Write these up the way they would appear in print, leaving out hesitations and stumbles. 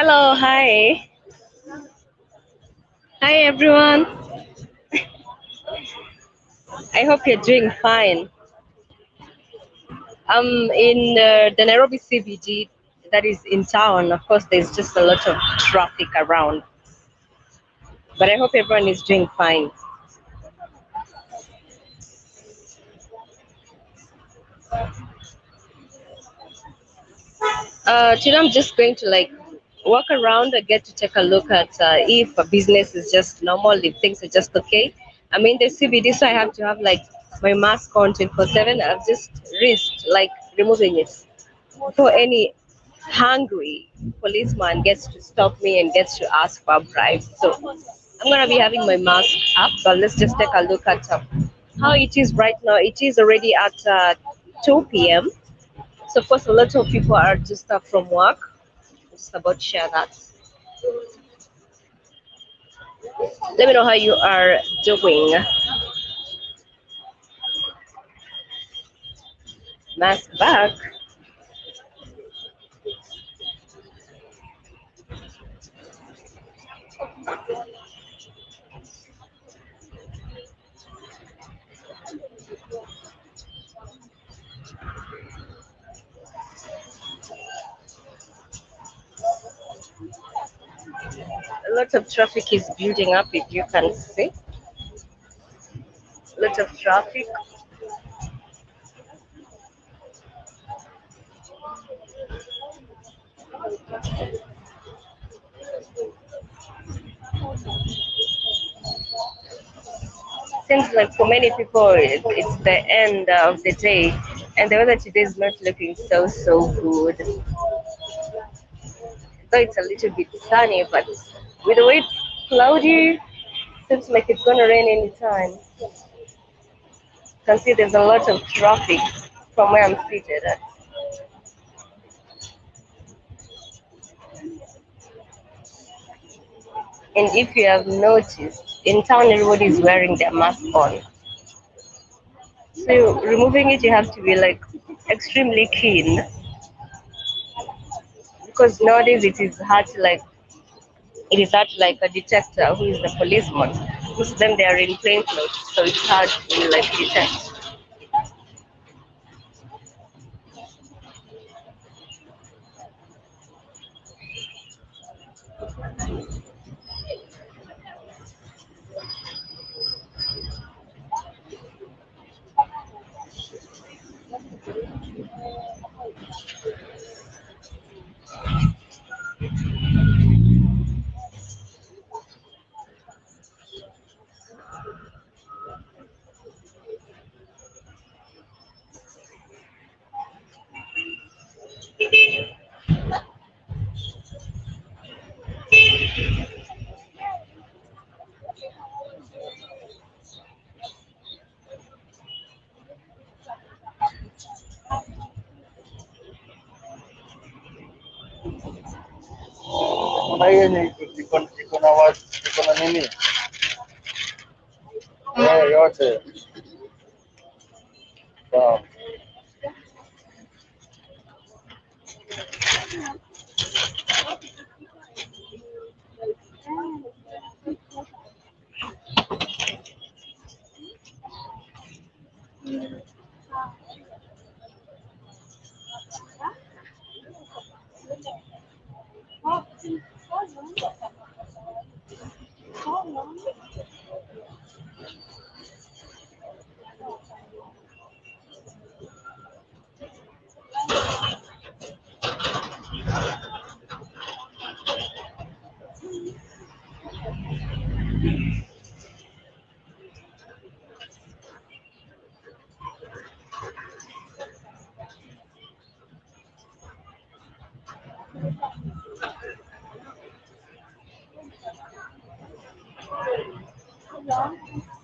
Hello, hi. Hi everyone. I hope you're doing fine. I'm in the Nairobi CBD, that is in town. Of course, there's just a lot of traffic around, but I hope everyone is doing fine. Today I'm just going to like walk around and get to take a look at if a business is just normal, if things are just okay. I'm in the CBD, so I have to have like my mask on 24/7. I've just risked like removing it before any hungry policeman gets to stop me and gets to ask for a bribe. So I'm gonna be having my mask up, but let's just take a look at how it is right now. It is already at 2 p.m. So of course a lot of people are just from work. I'm just about to share that. Let me know how you are doing. Mask back. A lot of traffic is building up, if you can see. A lot of traffic. Seems like for many people it's the end of the day, and the weather today is not looking so good. Though it's a little bit sunny, but with the way it's cloudy, seems like it's gonna rain anytime. You can see there's a lot of traffic from where I'm seated at. And if you have noticed, in town everybody is wearing their mask on. So removing it, you have to be like extremely keen because nowadays it is hard to like a detector who is the policeman. Most of them they are in plain clothes, so it's hard to like detect. Haya ni iko na watu iko na nini yote sawa.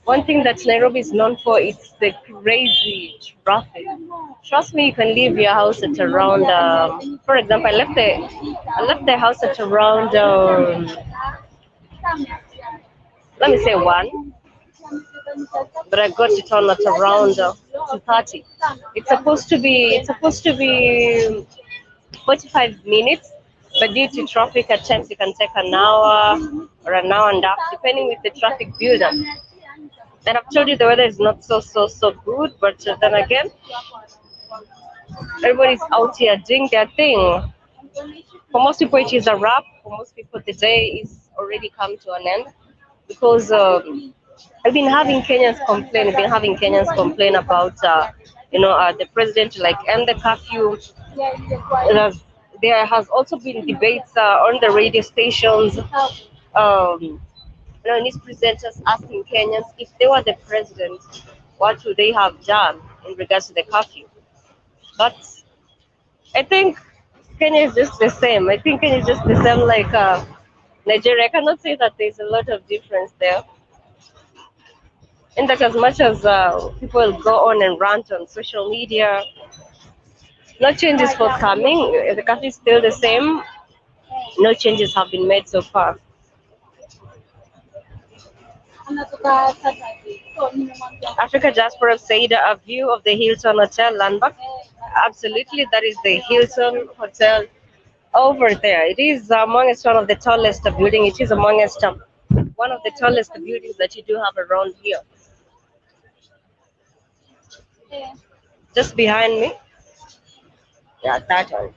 One thing that Nairobi is known for is the crazy traffic. Trust me, you can leave your house at around. For example, I left the house at around. Let me say one, but I got it on at around 2:30. It's supposed to be 45 minutes, But due to traffic, at times it can take an hour or an hour and a half, depending with the traffic buildup. And I've told you the weather is not so good, but then again, everybody's out here doing their thing. For most people, it is a wrap. For most people, the day is already come to an end because I've been having Kenyans complain. I've been having Kenyans complain about, the president like end the curfew. There has also been debates on the radio stations. News presenters asking Kenyans if they were the president, what would they have done in regards to the curfew. But I think Kenya is just the same. I think Kenya is just the same like Nigeria. I cannot say that there's a lot of difference there. In that, as much as people go on and rant on social media, no changes forthcoming. The country is still the same. No changes have been made so far. Africa Diaspora said a view of the Hilton Hotel landmark. Absolutely, that is the Hilton Hotel over there. It is amongst one of the tallest buildings. It is amongst one of the tallest buildings that you do have around here. Just behind me, yeah, that one.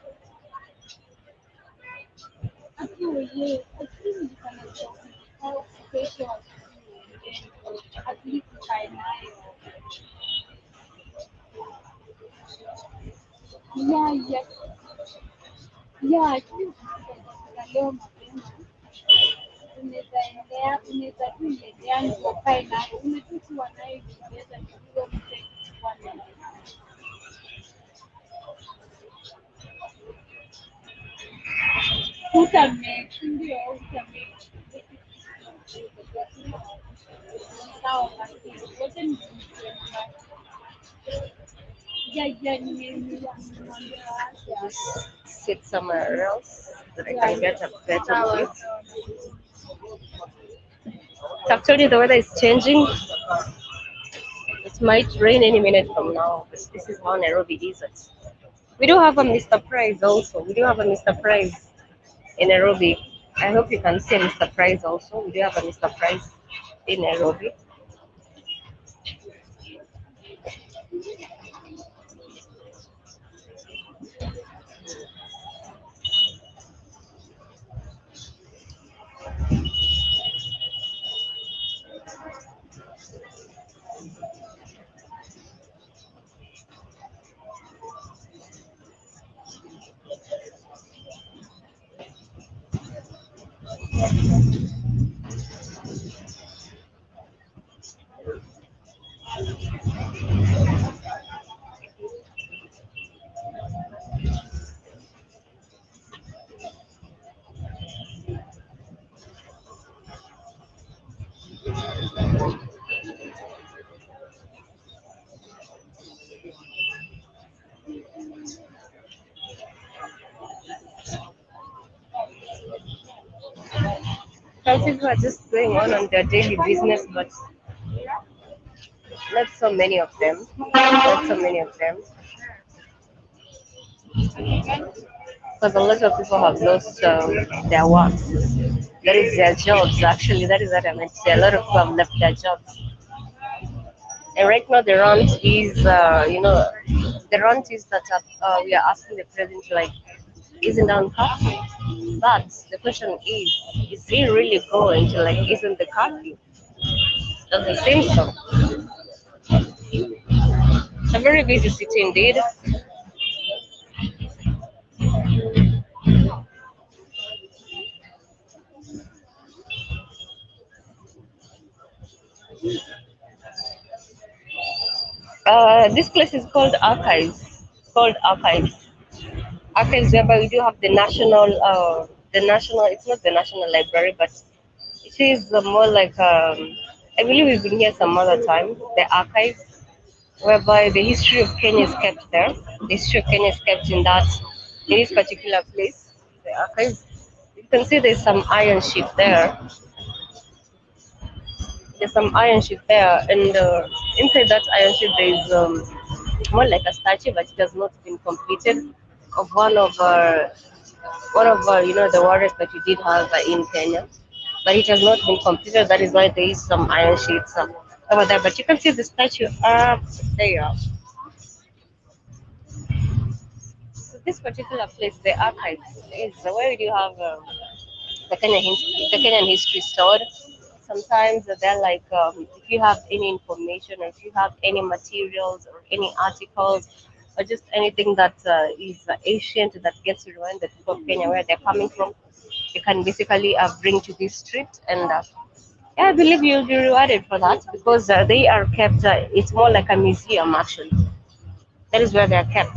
Just sit somewhere else that I can get a better view. So I've told you the weather is changing. It might rain any minute from now. This is how Nairobi is. We do have a Mr. Price also. We do have a Mr. Price in Nairobi. I hope you can see Mr. Price also. We do have a Mr. Price in Nairobi. Some people are just going on their daily business, but not so many of them. Not so many of them. Because a lot of people have lost their work. That is their jobs, actually. That is what I meant to say. A lot of people have left their jobs. And right now, the rant is, the rant is that we are asking the president to, like, isn't down curfew. But the question is he really going to, like, isn't the curfew? Doesn't seem so. A very busy city indeed. This place is called Archives. Called Archives. Archives, whereby we do have the national. It's not the National Library, but it is more like I believe we've been here some other time. The Archives, whereby the history of Kenya is kept there. The history of Kenya is kept in this particular place. The Archives. You can see there's some iron sheet there. There's some iron sheet there, and inside that iron sheet there's more like a statue, but it has not been completed of one of our one of the waters that we did have in Kenya, but it has not been completed. That is why there is some iron sheets over there. But you can see the statue up there. So this particular place, the archives, is where you have the Kenyan history stored. Sometimes they're like, if you have any information or if you have any materials or any articles or just anything that is ancient that gets to remind the people of Kenya where they're coming from, you can basically bring to this street. And yeah, I believe you'll be rewarded for that because they are kept, it's more like a museum actually. That is where they are kept.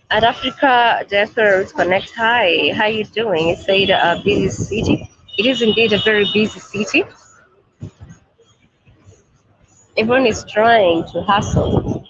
At Africa Diaspora Roots Connect, hi, how you doing? You said a busy city. It is indeed a very busy city. Everyone is trying to hustle.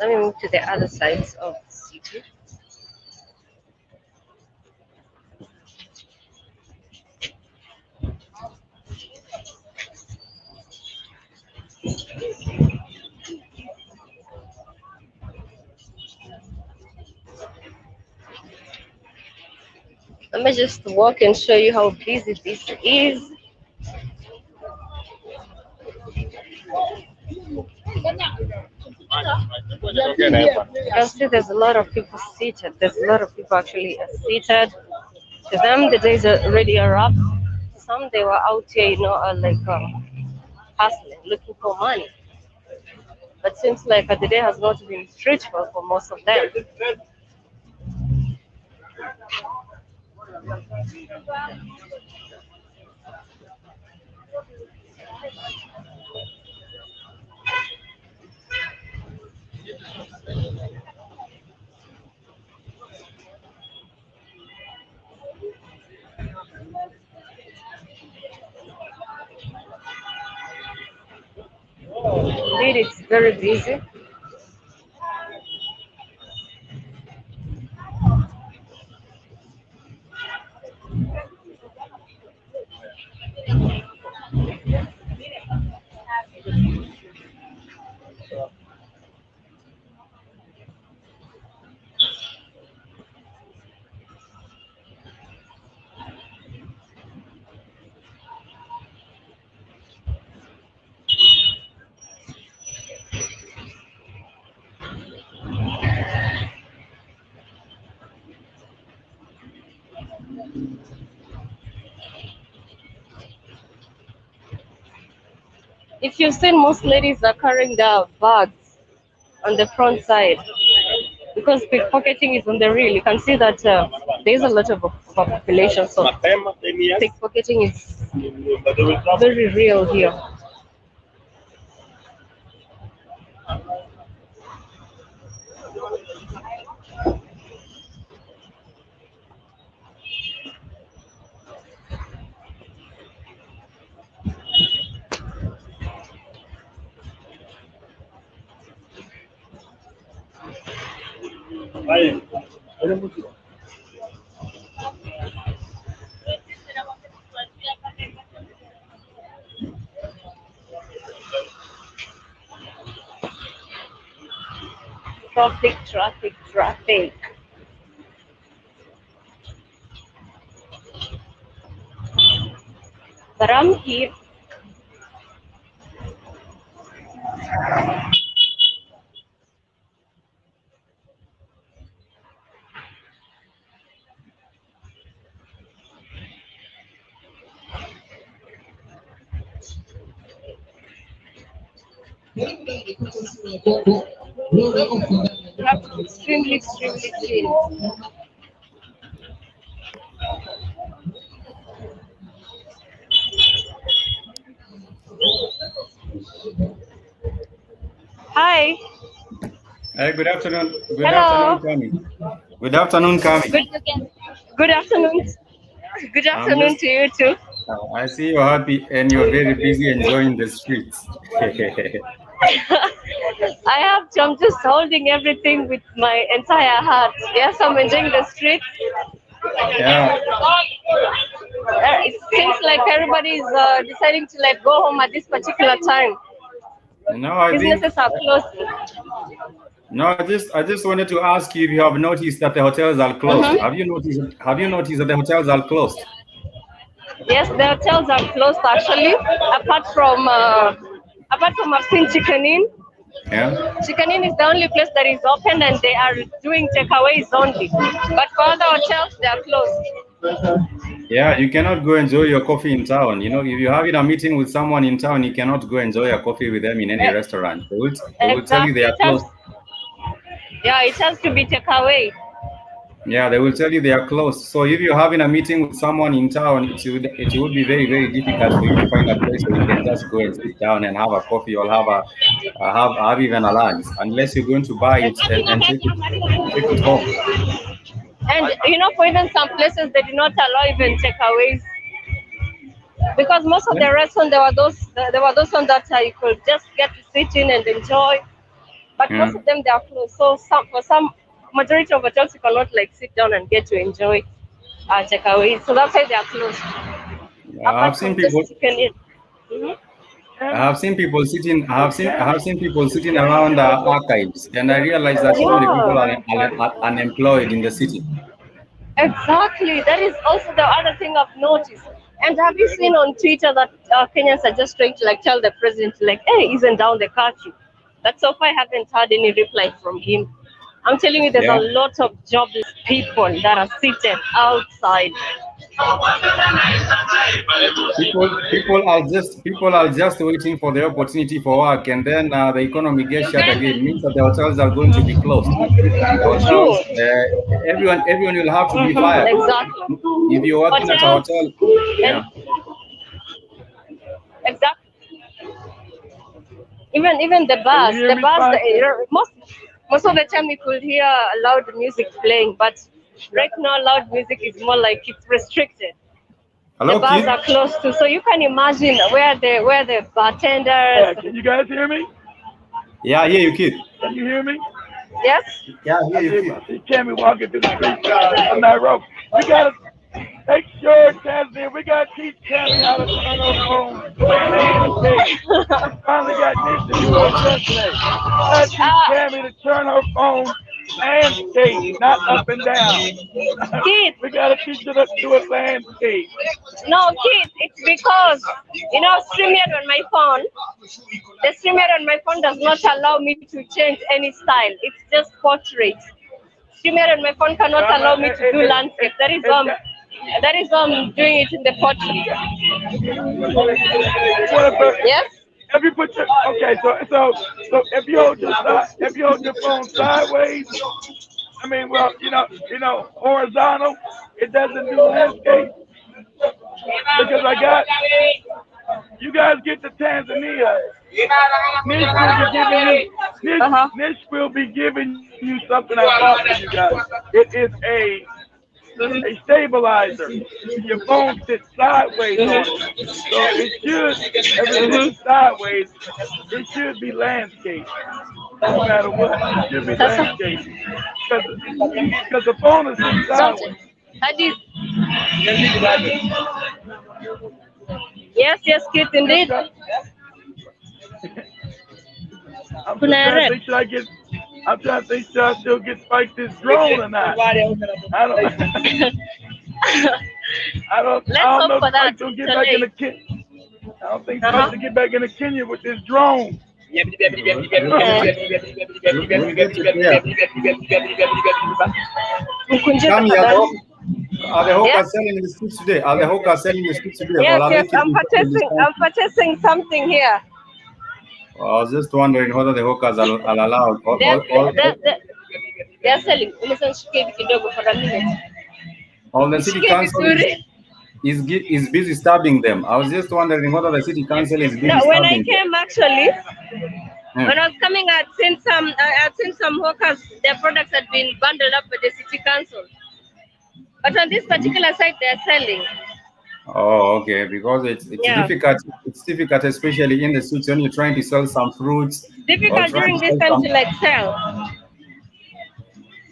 Let me move to the other sides of the city. Let me just walk and show you how busy this is. You can see there's a lot of people seated. There's a lot of people actually seated. To them, the days are already a wrap. Some they were out here, hustling, looking for money. But seems like the day has not been fruitful for most of them. Indeed, it's very busy. If you've seen, most ladies are carrying their bags on the front side because pickpocketing is on the real. You can see that there is a lot of population, so pickpocketing is very real here. Traffic, traffic, traffic. But I'm here. Traffic extremely, extremely clean. Hi. Hey, good afternoon. Good Hello. afternoon, Calmie. Good afternoon, Calmie. Good good afternoon. Good I'm afternoon just, to you too. I see you're happy and you're very busy enjoying the streets. I have to, I'm just holding everything with my entire heart. Yes, I'm enjoying the street. Yeah, It seems like everybody is deciding to like go home at this particular time. no, I think, Businesses are closed. no, I just wanted to ask you if you have noticed that the hotels are closed. Mm-hmm. Have you noticed that the hotels are closed? Yes, the hotels are closed actually. Apart from I've seen Chicken Inn. Yeah. Chicken Inn is the only place that is open and they are doing takeaways only. But for other hotels, they are closed. Yeah, you cannot go enjoy your coffee in town. If you're having a meeting with someone in town, you cannot go enjoy a coffee with them in any Eh, restaurant. They will tell you they Exactly. are closed. It has to be takeaway. Yeah, they will tell you they are closed. So if you're having a meeting with someone in town, it would be very, very difficult for you to find a place where you can just go and sit down and have a coffee or have even a lunch, unless you're going to buy it and take it home. And for even some places, they do not allow even takeaways because most of Yeah. the restaurants there were those ones that you could just get to sit in and enjoy. But most Yeah. of them they are closed. So for some majority of hotels you cannot like sit down and get to enjoy takeaways. So that's why they are closed. I have Apart seen from just people. chicken in. Hmm. I have seen people sitting. I have seen people sitting around archives, and I realized that so many people Yeah. are unemployed in the city. Exactly. That is also the other thing I've noticed. And have you seen on Twitter that Kenyans are just trying to like tell the president like, hey, isn't down the country? But so far I haven't had any reply from him. I'm telling you, there's a Yeah. lot of jobless people that are seated outside. People are just waiting for the opportunity for work, and then the economy gets shut again. Means that the hotels are going to be closed. The True. hotels, everyone will have to be fired. Exactly. If you're working at a Hotels hotel, and yeah, exactly. Even the bars, most of the time you could hear loud music playing, but right now loud music is more like it's restricted. The hello, bars kid. are closed too, so you can imagine where the bartenders. Yeah, can you guys hear me? Yeah, I hear you, kid. Can you hear me? Yes. Yeah, I hear you, kid. I see Cammy walking through the streets of Nairobi. We gotta make sure, Jasmine, we gotta teach Cammy how to turn her phone and skate. Finally got Nick to do it yesterday. Gotta teach Ah, Cammy to turn her phone landscape, not up and down. Kid, We gotta teach her to do it landscape. no, kid, it's because StreamYard on my phone. The StreamYard on my phone does not allow me to change any style. It's just portrait. StreamYard on my phone cannot allow me to do landscape. That is Is, Ja- That is doing it in the pottery. What if Yes. if you put your okay, so if you hold your if you hold your phone sideways, I mean, well, horizontal, it doesn't do landscape because I got you guys get to Tanzania. Nish will be giving you Nish, Uh-huh. Nish will be giving you something I bought for you guys. It is a stabilizer. Your phone sits sideways on it, so it should if it's sitting sideways, it should be landscape no matter what. It should be That's landscape because the phone is sitting something. sideways. How do you... Yes, yes, kids, I'm indeed. trying. I'm still Kuna trying to red. think. I'm trying to think. Should I still get spiked this drone or not? I don't. I Let's don't hope know if for that, Spikes will get back Chale. into Kenya. I don't think Spikes Uh-huh. will get back into Kenya with this drone. Uh, We'll get you there. Mkunje Come here, tafadhali. are the Yes, hawkers selling in the streets today? Are the hawkers selling in the streets today, or yes, are they yes. keeping social I'm distancing? purchasing something here. I was just wondering whether the hawkers are allowed. They're selling. Listen, shike hivi kidogo for a minute. All the city Shike council vizuri. is busy stabbing them. I was just wondering whether the city council is No, busy when I stabbing them. came actually, Hmm. when I was coming, I'd seen some hawkers. Their products had been bundled up by the city council. But on this particular site, they're selling. Oh, okay. Because it's Yeah, difficult. It's difficult, especially in the streets when you're trying to sell some fruits it's or difficult trying to during this sell time some. to like sell.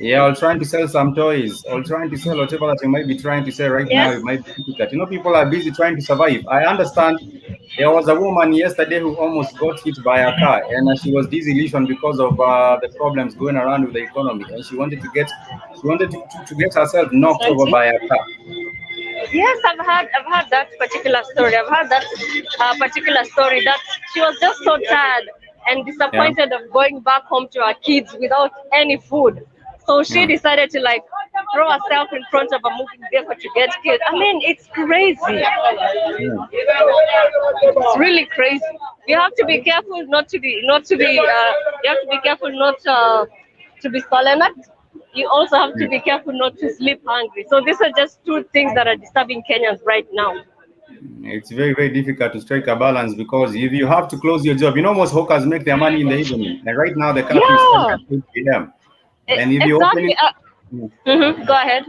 Yeah, or trying to sell some toys, or trying to sell whatever that you might be trying to sell right now. Yes. It might be difficult. People are busy trying to survive. I understand. There was a woman yesterday who almost got hit by a car, and she was disillusioned because of the problems going around with the economy, and she wanted to get herself knocked over Auntie? by a car. Yes, I've heard that particular story. I've heard that particular story that she was just so tired and Yeah, disappointed of going back home to her kids without any food. So she yeah. decided to like throw herself in front of a moving vehicle to get killed. I mean, it's crazy. Yeah. It's really crazy. You have to be careful you have to be careful not to be stolen at. You also have to Yeah. be careful not to sleep hungry. So these are just two things that are disturbing Kenyans right now. It's very, very difficult to strike a balance because if you have to close your job, most hawkers make their money in the evening. And right now, the curfew is starting Yeah, at 8 p.m. And if you open exactly. it, Go ahead.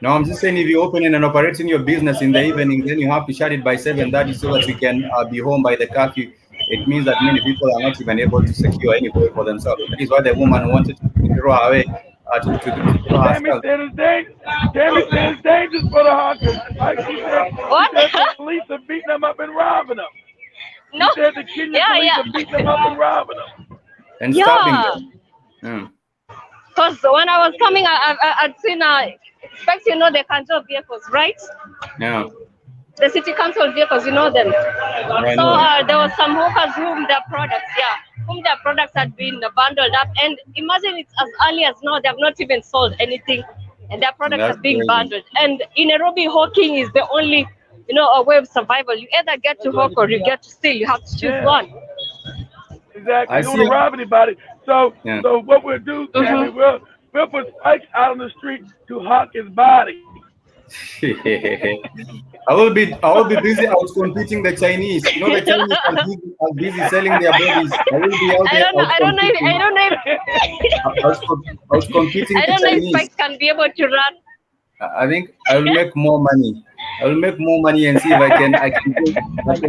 no, I'm just saying if you open and operating your business in the evening, then you have to shut it by 7:30 so that you can be home by the curfew. It means that many people are not even able to secure any food for themselves. That is why the woman wanted to throw away, to throw Tammy herself. said it's dangerous. Tammy said it's dangerous for the hawkers. Like she What? said police are beating them up and robbing them. She No. said the Kenyan Yeah, police yeah. are beating them up and robbing them. And stabbing Yeah. them. Mm. Because when I was coming, I'd seen, expect the Kanjo vehicles, right? Yeah, The city council vehicles, you know them. I So know them. there was some hawkers whom their products had been bundled up. And imagine it's as early as now, they have not even sold anything. And their And products that's are being crazy. bundled. And in Nairobi, hawking is the only, a way of survival. You either get to hawk or you get to steal. You have to choose Yeah, one. exactly. I You don't want see. to rob anybody. So Yeah. so what we'll do, Tammy, Mm-hmm. we'll put Spikes out on the street to hawk his body. I will be busy out competing the Chinese. The Chinese are busy selling their bodies. I will be out I there don't know. out I don't know. I competing, don't know. out competing I the don't know if Chinese. Spikes can be able to run. I think I will make more money. I will make more money and see if I can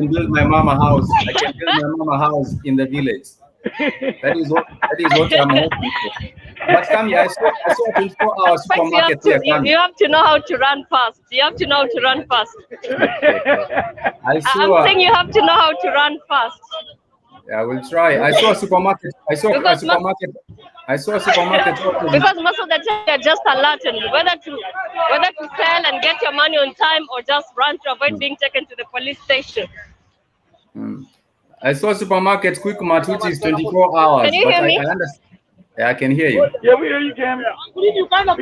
build my mama house. I can build my mama house in the village. That is what I'm hoping for. But Kami, I saw a 24-hour Spikes, you have supermarket to here, you, Kami. you have to know how to run fast. You have to know how to run fast. I I'm saw. saying you have to know how to run fast I will try. I saw a supermarket. I saw a because most supermarket. I saw a supermarket opposite. because most of the time you're just alert and whether to sell and get your money on time or just run to avoid being taken to the police station. Mm. I saw supermarket Quick Mart, which is 24 Can hours, you but hear I me? understand. Yeah, I can hear you. Yeah, we hear you, Tammy. We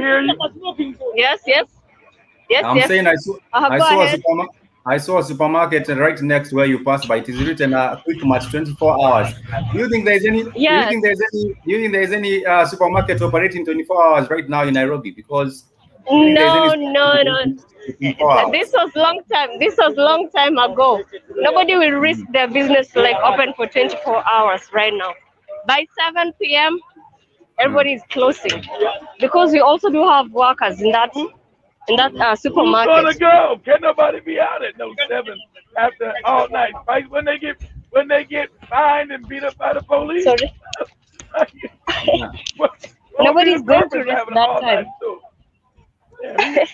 hear you. Yes, yes. Yes, I'm yes. saying I Go saw a ahead. supermarket. I saw a supermarket right next where you pass by. It is written quick match 24 hours. Do you think there's any? Do you Yes. think there's any? Do you think there's any supermarket operating 24 hours right now in Nairobi? Because do you think there's any No, no, supermarket no. operating 24 This hours? was long time. This was long time ago. Nobody will risk Mm, their business to like open for 24 hours right now. By 7 p.m., mm. everybody is closing because we also do have workers in that Who's supermarket. gonna go? Can't nobody be out at no 7 after all night. Right when they get fined and beat up by the police. Sorry, what, Yeah. what would be the nobody's going to purpose of risk having an that all night time. store? Yeah,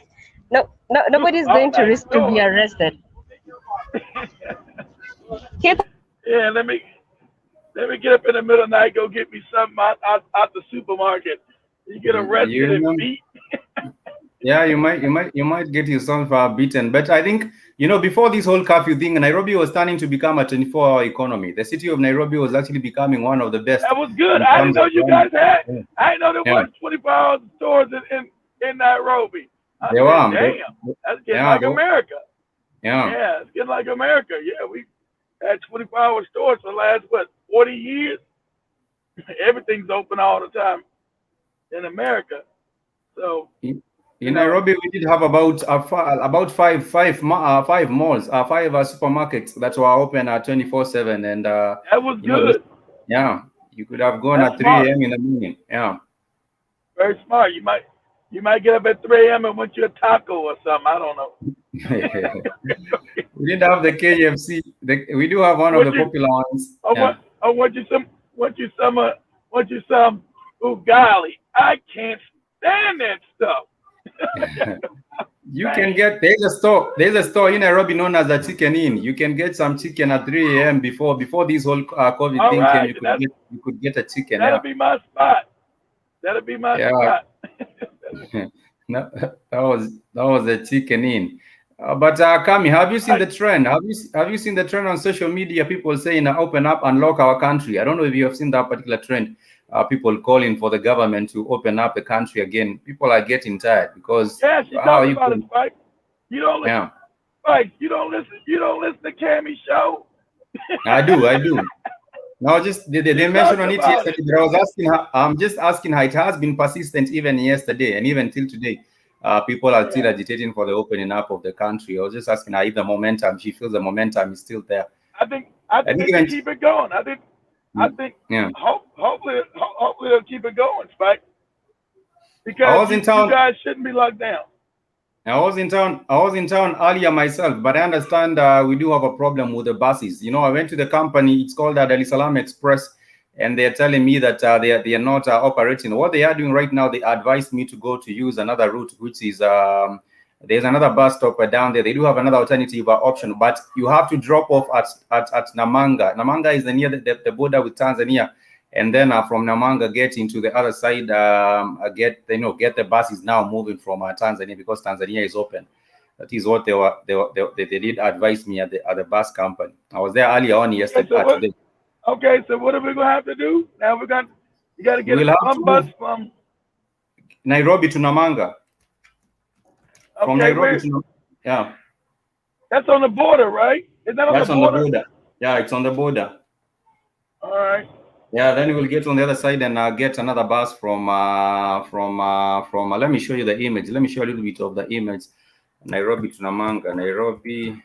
No, no, nobody's all going to night risk to be store. arrested. Keep Yeah, let me get up in the middle of the night, go get me something out the supermarket. You get You arrested and remember? beat. Yeah, you might get yourself beaten. But I think before this whole curfew thing, Nairobi was starting to become a 24-hour economy. The city of Nairobi was actually becoming one of the best That was good. in I didn't terms know of you running. guys had. Yeah, I didn't know there yeah. wasn't 24 hours stores in Nairobi. I They said, were. damn, that's getting Yeah, like America. yeah. Yeah, it's getting like America. Yeah, we had 24-hour stores for the last, what, 40 years? Everything's open all the time in America. So, In, you in know, Nairobi, we did have about five malls, five supermarkets that were open at 24/7, and that was just good. yeah, you could have gone That's at smart. 3 a.m. in the morning. Yeah. Very smart. You might get up at 3 a.m. and want you a taco or something. I don't know. We didn't have the KFC. We do have one of what the you popular ones. I Yeah. want I want you some ugali. I can't stand that stuff. You can Man. get there's a store in Nairobi known as the Chicken Inn. You can get some chicken at 3 a.m. before this whole COVID All thing came. right, You could get a chicken. that'll Yeah, be my spot. That'll be my yeah. spot. No, that was a chicken in. But Kami, have you seen Right. the trend? Have you seen the trend on social media? People saying open up, unlock our country. I don't know if you have seen that particular trend. People calling for the government to open up the country again. People are getting tired because Yeah, she how talked you about it, can, Spike. You don't listen, yeah. Spike. You don't listen to Cammie show. I do. Now, just they She mentioned talked on it about it. yesterday, but I was asking her. I'm just asking her. It has been persistent even yesterday and even till today. People are still Yeah, agitating for the opening up of the country. I was just asking her if the momentum. She feels the momentum is still there. I think I I think think they should even keep it going. I think yeah. hopefully they'll keep it going, Spike, I because was in you town. guys shouldn't be locked down. I was in town earlier myself, but I understand we do have a problem with the buses. I went to the company. It's called Dar es Salaam Express, and they're telling me that they are not operating. What they are doing right now, they advised me to go to use another route, which is there's another bus stop down there. They do have another alternative option, but you have to drop off at Namanga. Namanga is near the border with Tanzania, and then from Namanga get into the other side. Get the buses now moving from Tanzania because Tanzania is open. That is what they did advise me at the bus company. I was there earlier on Okay, yesterday so what? today. Okay, so what are we gonna have to do now? You got to We get will have to one bus move from. Nairobi to Namanga. From Okay, Nairobi where? to yeah, That's on the border, right? Is that on the that's on the border? border. Yeah, it's on the border. All right. Yeah, then we'll get on the other side and get another bus from. Let me show you the image. Let me show you a little bit of the image. Nairobi to Namanga. Nairobi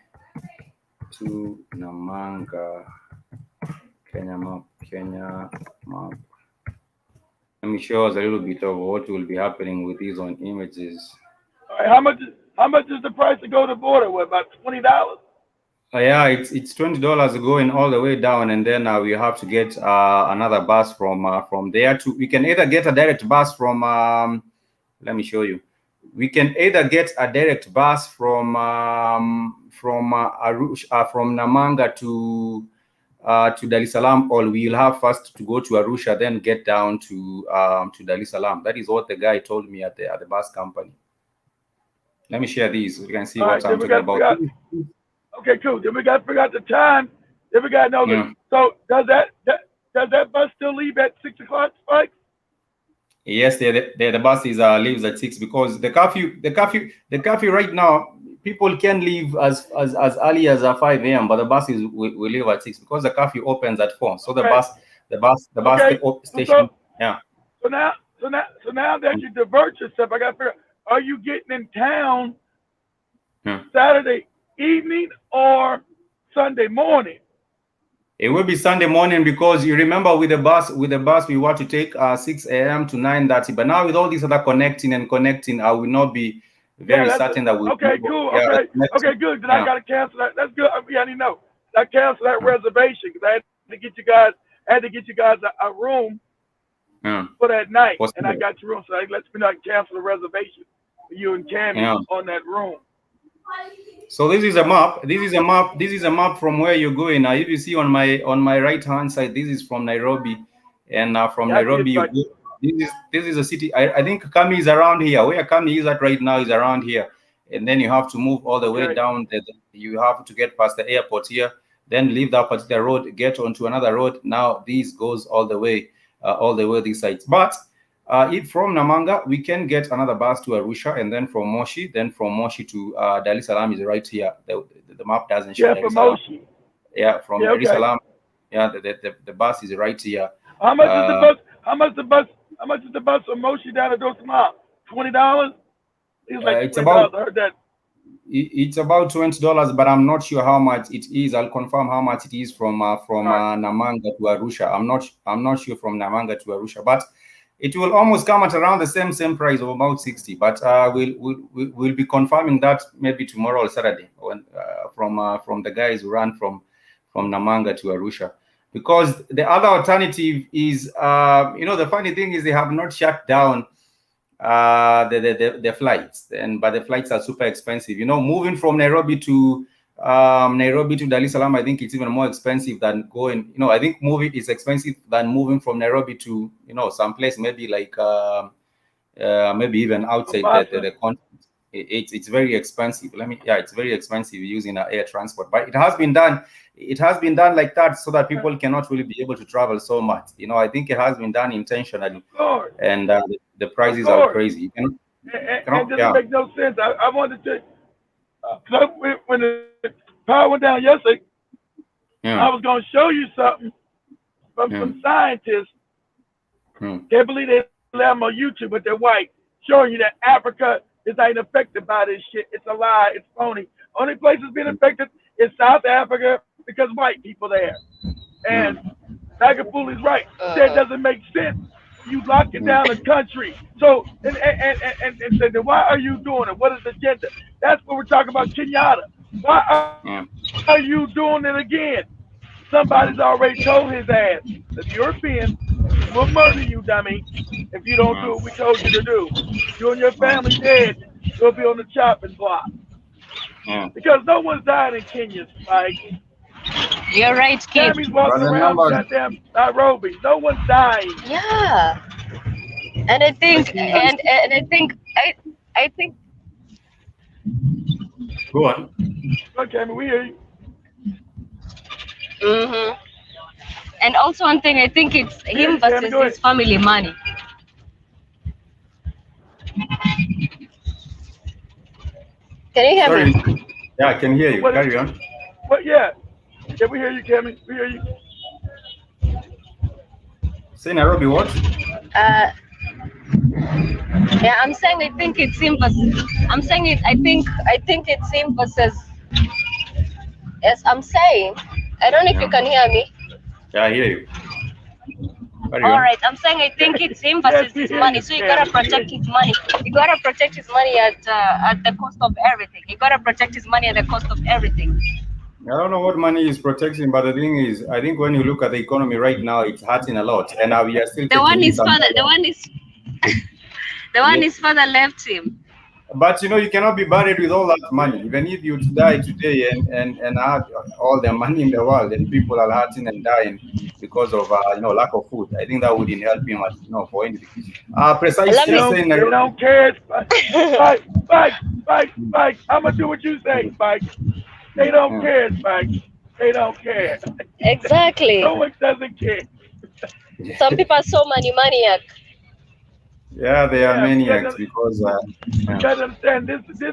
to Namanga. Kenya map. Kenya map. Let me show us a little bit of what will be happening with these on images. All right. How much is the price to go to the border? What, about $20? Yeah, it's $20 going all the way down, and then we have to get another bus from there to. We can either get a direct bus from. Let me show you. We can either get a direct bus from Namanga to Dar es Salaam, or we'll have first to go to Arusha, then get down to Dar es Salaam. That is what the guy told me at the bus company. Let me share these so you can see All what right. I'm Then we talking got to about. figure out. Okay, cool. Then we got to figure out the time. Then we got to know the. Yeah. So does that bus still leave at 6 o'clock, Spike? Yes, the bus is leaves at 6 because the curfew right now. People can leave as early as 5 a.m. But the bus is will leave at 6 because the curfew opens at 4. So the Okay. bus the bus the bus Okay. So station. Yeah. now that you divert yourself, I got to figure. Are you getting in town Hmm. Saturday evening or Sunday morning? It will be Sunday morning because you remember with the bus we want to take 6 a.m. to 9:30. But now with all these other connecting, I will not be Yeah, very that's certain that we okay. Cool. yeah the Okay. Okay. connection. Good. Then I Yeah. got to cancel that. That's good. Yeah, I need to know. I canceled that Hmm. reservation because I had to get you guys. I had to get you guys a room Yeah. for that night, and I Possible. got your room. So that lets me know I can cancel the reservation for you and Cammy Yeah. on that room. So this is a map. This is a map. This is a map from where you're going. Now, if you see on my right hand side, this is from Nairobi, and from Yeah, I see Nairobi it. you Like, go. This is a city. I think Kami is around here. Where Kami is at right now is around here, and then you have to move all the way okay. down. You have to get past the airport here, then leave that particular road, get onto another road. Now this goes all the way this side. But if from Namanga, we can get another bus to Arusha, and then from Moshi to Dar es Salaam is right here. The map doesn't show Yeah, Dar for es Salaam. Moshi. Yeah, from Yeah, Dar es okay. Salaam, yeah, the bus is right here. How much is the Uh, bus? How much the bus? How much is the bus from Moshi down to Dosamar? $20. It's like it's $20. about I heard that. it's about $20, but I'm not sure how much it is. I'll confirm how much it is All from right. Namanga to Arusha. I'm not sure from Namanga to Arusha, but it will almost come at around the same price of about 60. But we'll be confirming that maybe tomorrow or Saturday when from the guys who run from Namanga to Arusha. Because the other alternative is, the funny thing is they have not shut down the flights, and but the flights are super expensive. Moving from Nairobi to Dar es Salaam, I think it's even more expensive than going. I think moving is expensive than moving from Nairobi to some place maybe like maybe even outside Mombasa. the continent. It's very expensive. It's very expensive using air transport, but it has been done like that so that people cannot really be able to travel so much. I think it has been done intentionally, Of course. and the Of prices are course. crazy. And doesn't Yeah, make no sense. I wanted to, 'cause when the power went down yesterday, I yeah, was going to show you something from yeah, some scientists. yeah, Can't believe they let them on YouTube, but they're white, showing you that Africa is not even affected by this shit. It's a lie. It's phony. Only place that's been affected is South Africa because white people there. And yeah, Magafool is right. That doesn't make sense. You locking yeah, down the country. So and said, then why are you doing it? What is the agenda? That's what we're talking about, Kenyatta. Why are you yeah, doing it again? Somebody's already told his ass, the Europeans will murder you, dummy, if you don't do what we told you to do. You and your yeah, family dead. You'll be on the chopping block. yeah. Because no one's dying in Kenya, Spike. You're right, kid. Tammy's walking But around remember, goddamn Nairobi. No one's dying. Yeah, and I the think, thing is, and I think, go on. Okay, Tammy, we hear you. hmm and also one thing, I think it's We hear him you, Tammy. versus Go ahead. his family money. Can you hear Sorry. me? Yeah, I can hear you. What is, Carry on. what, yeah. Yeah, we hear you, Tammy. We hear you. Say Nairobi what? Uh, yeah, I'm saying I think it's him versus. I'm saying it. I think it's him versus. Yes, I'm saying. I don't know if you Yeah, can hear me. yeah, I hear you. Carry All on. right, I'm saying I think it's him Yes, versus we his hear money. you, So you gotta Tammy. We hear protect you. his money. You gotta protect his money at the cost of everything. You gotta protect his money at the cost of everything. I don't know what money is protecting, but the thing is, I think when you look at the economy right now, it's hurting a lot, and we are still The one taking in his some. father. The one Yeah, his father left him. but you cannot be buried with all that money. Even if you die today and have all the money in the world, and people are hurting and dying because of lack of food, I think that wouldn't help him much, for anything. Let They Precisely me. don't, saying they Nairobi. don't care. Spike. I'm going to do what you say, Spike. They don't Yeah. care, Spike. They don't care. Exactly. No one doesn't care. Some people are so money maniac. Yeah, they are Yeah, maniacs because you yeah. got to understand this is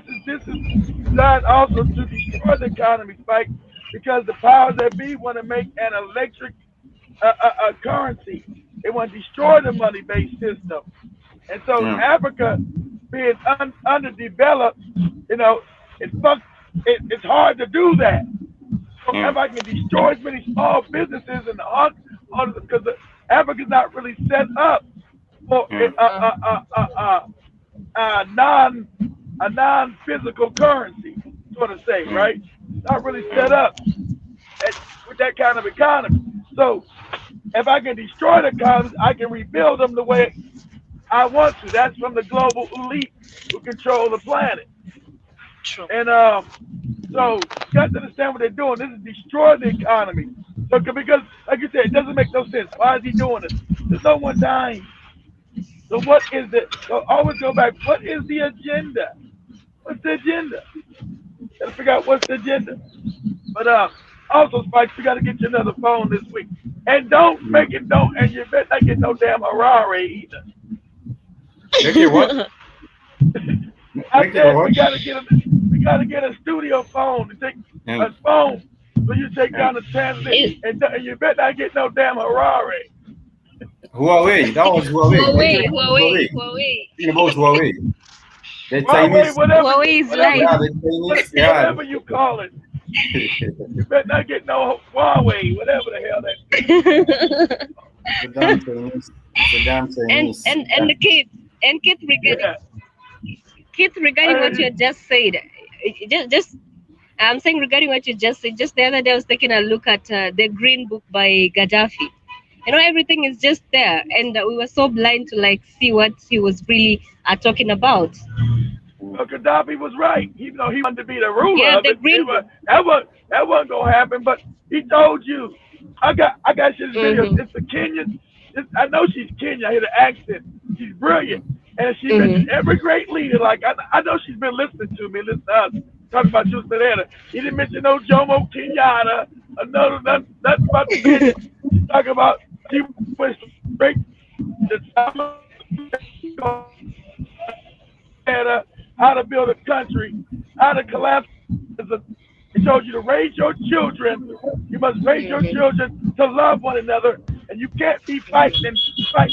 designed also to destroy the economy, Spike, because the powers that be want to make an electric currency. They want to destroy the money-based system, and so Mm, Africa, being underdeveloped, you know, it's hard to do that. So if mm, I can destroy as many small businesses and because Africa's not really set up for mm, non a non physical currency, sort of say, mm, right? Not really set mm, up at, with that kind of economy. So if I can destroy the economies, I can rebuild them the way I want to. That's from the global elite who control the planet. True. And mm. so you got to understand what they're doing. This is destroy the economy. So because, like you said, it doesn't make no sense. Why is he doing this? There's no one dying. So what is it? So always go back. What is the agenda? What's the agenda? Got to figure out what's the agenda. But also, Spikes, we got to get you another phone this week. And don't make it don't. And you better not get no damn Harari Make it what? either. I Make it said what? we gotta get a studio phone to take a Mm, phone so you take mm. down the transit, It, and you better not get no damn Harari. Huawei. That was Huawei. Are you Huawei, talking about Huawei, Huawei? Huawai. Talking about Huawei. The Huawei, Chinese. Huawei is whatever, life. Yeah, the Chinese. Yeah. whatever you call it. You better not get no Huawei, whatever the hell that is. The damn Chinese. The damn and Chinese. and Yeah. and Keith, and Keith regarding Yeah, Keith regarding I what you just, had just said, just I'm saying regarding what you just said. Just the other day, I was taking a look at the Green Book by Gaddafi. You know, everything is just there, and we were so blind to like see what he was really talking about. Gaddafi was right. Even though he wanted to be the ruler Yeah, of the it, Green Book. that wasn't gonna happen. But he told you. I got his videos. Mhm. It's a Kenyan. I know she's Kenyan. I hear the accent. She's brilliant, and she mentioned Mhm. every great leader. Like I know she's been listening to me, listening to us talking about Juice Banana. He didn't mention no Jomo Kenyatta, another nothing about the Kenyans. She's talking about she went straight to how to build a country, how to collapse. It shows you to raise your children. You must raise your Mhm. children to love one another, and you can't be fighting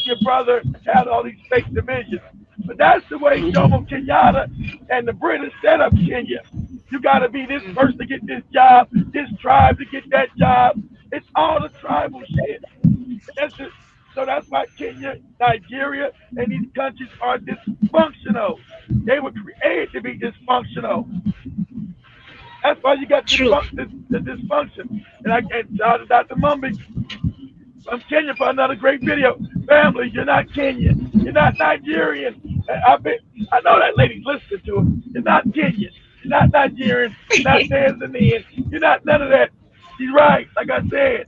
your brother, have all these fake divisions. But that's the way Jomo Kenyatta and the British set up Kenya. You got to be this person to get this job, this tribe to get that job. It's all the tribal shit. That's it. So that's why Kenya, Nigeria, and these countries are dysfunctional. They were created to be dysfunctional. That's why you got True. the dysfunction. And shout out to Dr. Mumby from Kenya for another great video. Family, you're not Kenyan. You're not Nigerian. I know that lady's listening to him. You're not Kenyan. You're not Nigerian. You're not Tanzanian. You're not none of that. She's right. Like I said,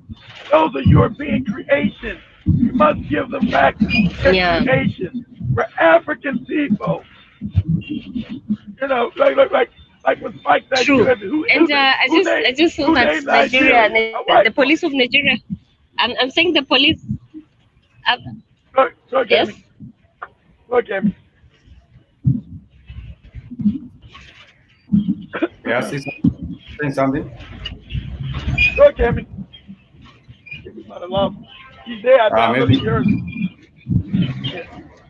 those are European creations. You must give them back their Yeah. creations. We're African people. Like when Spike said, True. who And I just saw who that named Nigeria, Nigeria? A the white police woman. of Nigeria. I'm saying the police. Uh, Go, yes. Cammy. Go, Cammy. Yeah, saying something. Go, Cammy. Cammy's not alone. She's there. I know Maybe. she heard.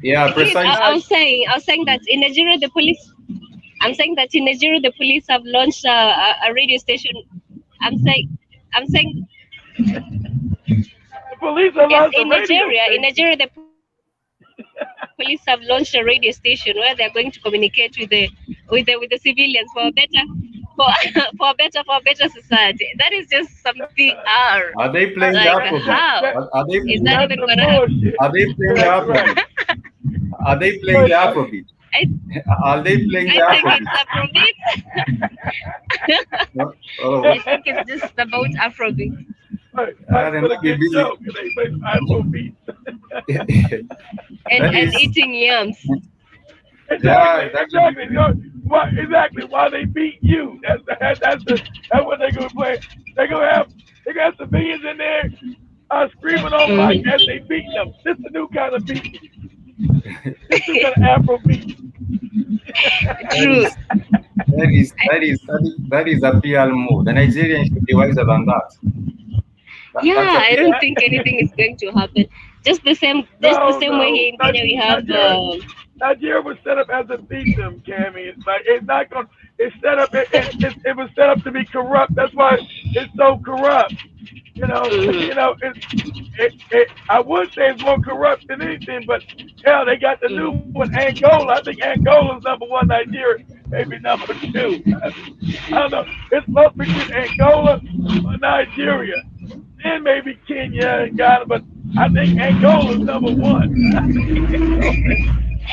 Yeah, Keith, precise. I was saying that in Nigeria the police. I'm saying that in Nigeria the police have launched a radio station. I'm saying, I'm saying The police have yes. lost the radio In station. Nigeria the police have launched a radio station where they're going to communicate with the civilians for a better for a better society. That is just something. Are they playing Like the that, Afrobeat? how that, Are they is that playing? that's even some gonna happen? bullshit. Are they playing the That's right. Afrobeat? Are they playing Go, the Spike. Afrobeat? I Are they playing the I think Afrobeat? it's Afrobeat. No? I Oh, think it's just about Afrobeat. Spike they with a might be good busy. joke. And they play Afrobeat. and That and is, eating yams. Exactly, yeah, that is, exactly. Exactly why they beat you. That's what they're gonna play. They're gonna have civilians in there screaming on mic Mhm. as they beat them. This is a new kind of beating. This is an Afro beat. That True. is that is a PR move. The Nigerians should be wiser than that. That's Yeah, a I PR. don't think anything is going to happen. Just the No, same way no. here in Kenya we have. Nigeria was set up as a fiefdom, Cammy. It's like it's not going. It's set up. It was set up to be corrupt. That's why it's so corrupt. You know. Mhm. You know. I would say it's more corrupt than anything, but hell, they got the new one, Angola. I think Angola's number one. Nigeria maybe number two. I don't know. It's close between Angola or Nigeria, then maybe Kenya and Ghana, but I think Angola's number one.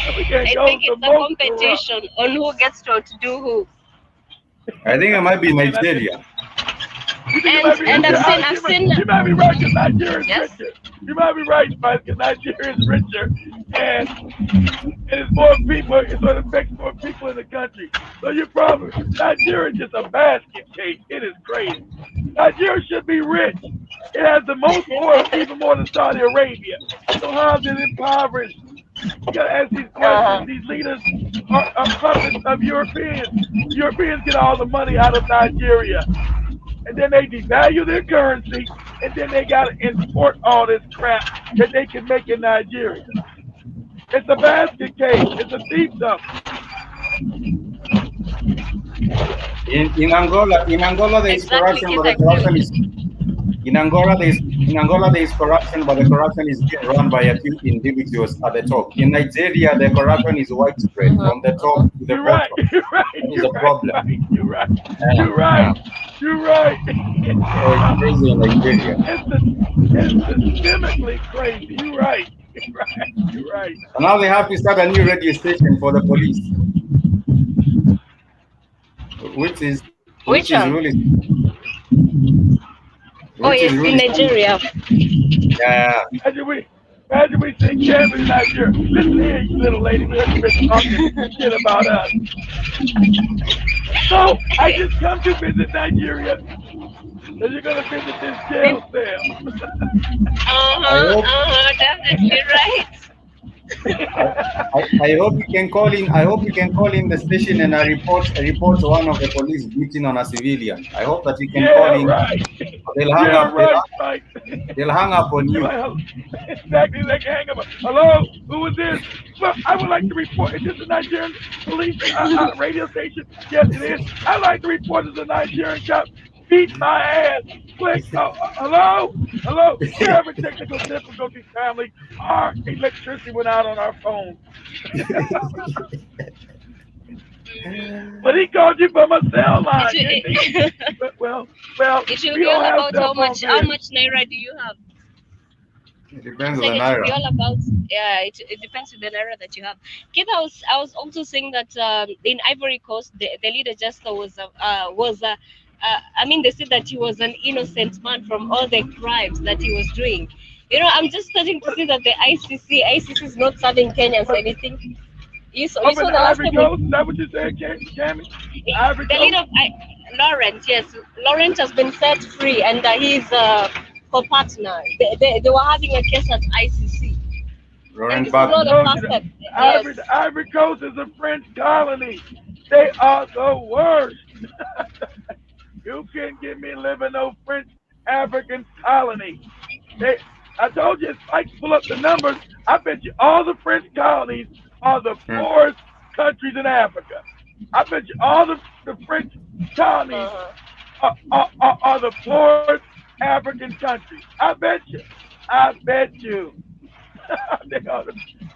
I think I think Angola's the it's a most corrupt. competition on who gets to do who. I think it might be And I think Nigeria. you think it might be And richer. I've seen. You might be right because Nigeria is Yes. richer. You might be right, Mike, because Nigeria is richer, and and it's more people, so it affects more people in the country. So you're probably Nigeria is just a basket case. It is crazy. Nigeria should be rich. It has the most oil, even more than Saudi Arabia. So how is it impoverished? You gotta ask these questions. Uh-huh. These leaders are puppets of Europeans. Europeans get all the money out of Nigeria, and then they devalue their currency, and then they gotta import all this crap that they can make in Nigeria. It's a basket case. It's a thiefdom. In Angola there is Exactly, corruption, kids, but I the agree corruption with is you. in Angola there is corruption, but the corruption is being run by a few individuals at the top. In Nigeria, the corruption is widespread Uh-huh. from the top Uh-huh. to the You're right. bottom. You're right. That is You're the right. problem. Right. You're right. Yeah, You're right. yeah. You're right. So it's crazy in Nigeria. It's systemically crazy. You're right. You're right. You're right. And now they have to start a new radio station for the police, which is which Which is one? really Oh which is yes, in really Nigeria. yeah. Imagine we say Camry Nigeria. Listen here, you little lady. We heard you been talking shit about us. So I just come to visit Nigeria, and you're gonna visit this jail cell. I hope Definitely right. I, I hope you can call in. I hope you can call in the station and report one of the police beating on a civilian. I hope that you can call Yeah, in. right. They'll hang Yeah, up. They'll, right, Mike. they'll hang up on You're you. like, exactly like hang up. Hello, who is this? Well, I would like to report. Is this a Nigerian police radio station? Yes, it is. I'd like to report as a Nigerian cop beat my ass. Click. Hello, hello. We're having technical difficulties, family. Our electricity went out on our phone. But he called you from a cell line, didn't he? It, Well, it should we be all don't have about cell phones how here. much naira do you have? It depends I'm on the saying it should be naira. all about, yeah. It depends on the naira that you have. Kid, I was also saying that in Ivory Coast the leader just I mean, they said that he was an innocent man from all the crimes that he was doing. I'm just starting to What, see that the ICC is not serving Kenyans what, anything. You up in saw the the last Ivory time Coast? Is that what you said, Cammy? The Ivory the Coast? leader, Laurent, yes, Laurent has been set free, and he's co-partner. They were having a case at ICC, and Laurent this is I not Gbagbo. the told you first that time. Yes. The Ivory Coast is a French colony. They are the worst. You can't get me living no French African colony. They, I told you, if I pull up the numbers, I bet you all the French colonies are the Hmm. poorest countries in Africa. I bet you all the French colonies Uh-huh. are the poorest African countries. I bet you. I bet you. They are